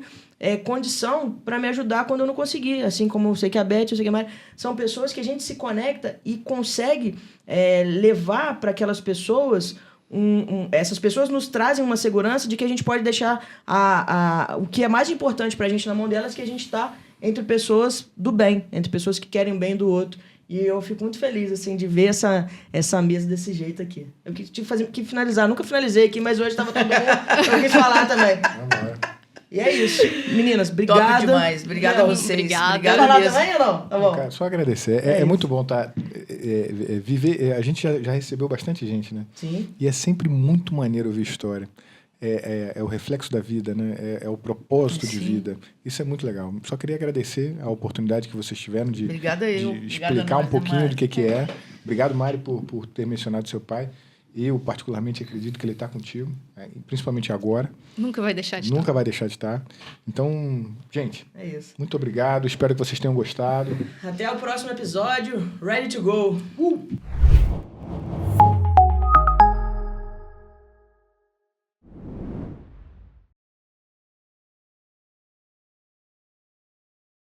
condição para me ajudar quando eu não conseguir. Assim como eu sei que a Beth, eu sei que a Mari, são pessoas que a gente se conecta e consegue levar para aquelas pessoas... essas pessoas nos trazem uma segurança de que a gente pode deixar o que é mais importante pra gente na mão delas, que a gente tá entre pessoas do bem, entre pessoas que querem o bem do outro. E eu fico muito feliz, assim, de ver essa mesa desse jeito aqui. Eu quis finalizar. Nunca finalizei aqui, mas hoje tava todo mundo... Eu quis falar também. E é isso. Meninas, obrigada. Top demais. Obrigada a vocês. Obrigada. Quer falar também ou não? Tá bom. Cara, só agradecer. É muito bom viver. A gente já recebeu bastante gente, né? Sim. E é sempre muito maneiro ouvir história. É o reflexo da vida, né? É o propósito de vida. Isso é muito legal. Só queria agradecer a oportunidade que vocês tiveram de explicar um pouquinho do que é. Obrigado, Mari, por ter mencionado seu pai. Eu, particularmente, acredito que ele está contigo, principalmente agora. Nunca vai deixar de estar. Nunca vai deixar de estar. Então, gente, É isso. muito obrigado. Espero que vocês tenham gostado. Até o próximo episódio. Ready to go.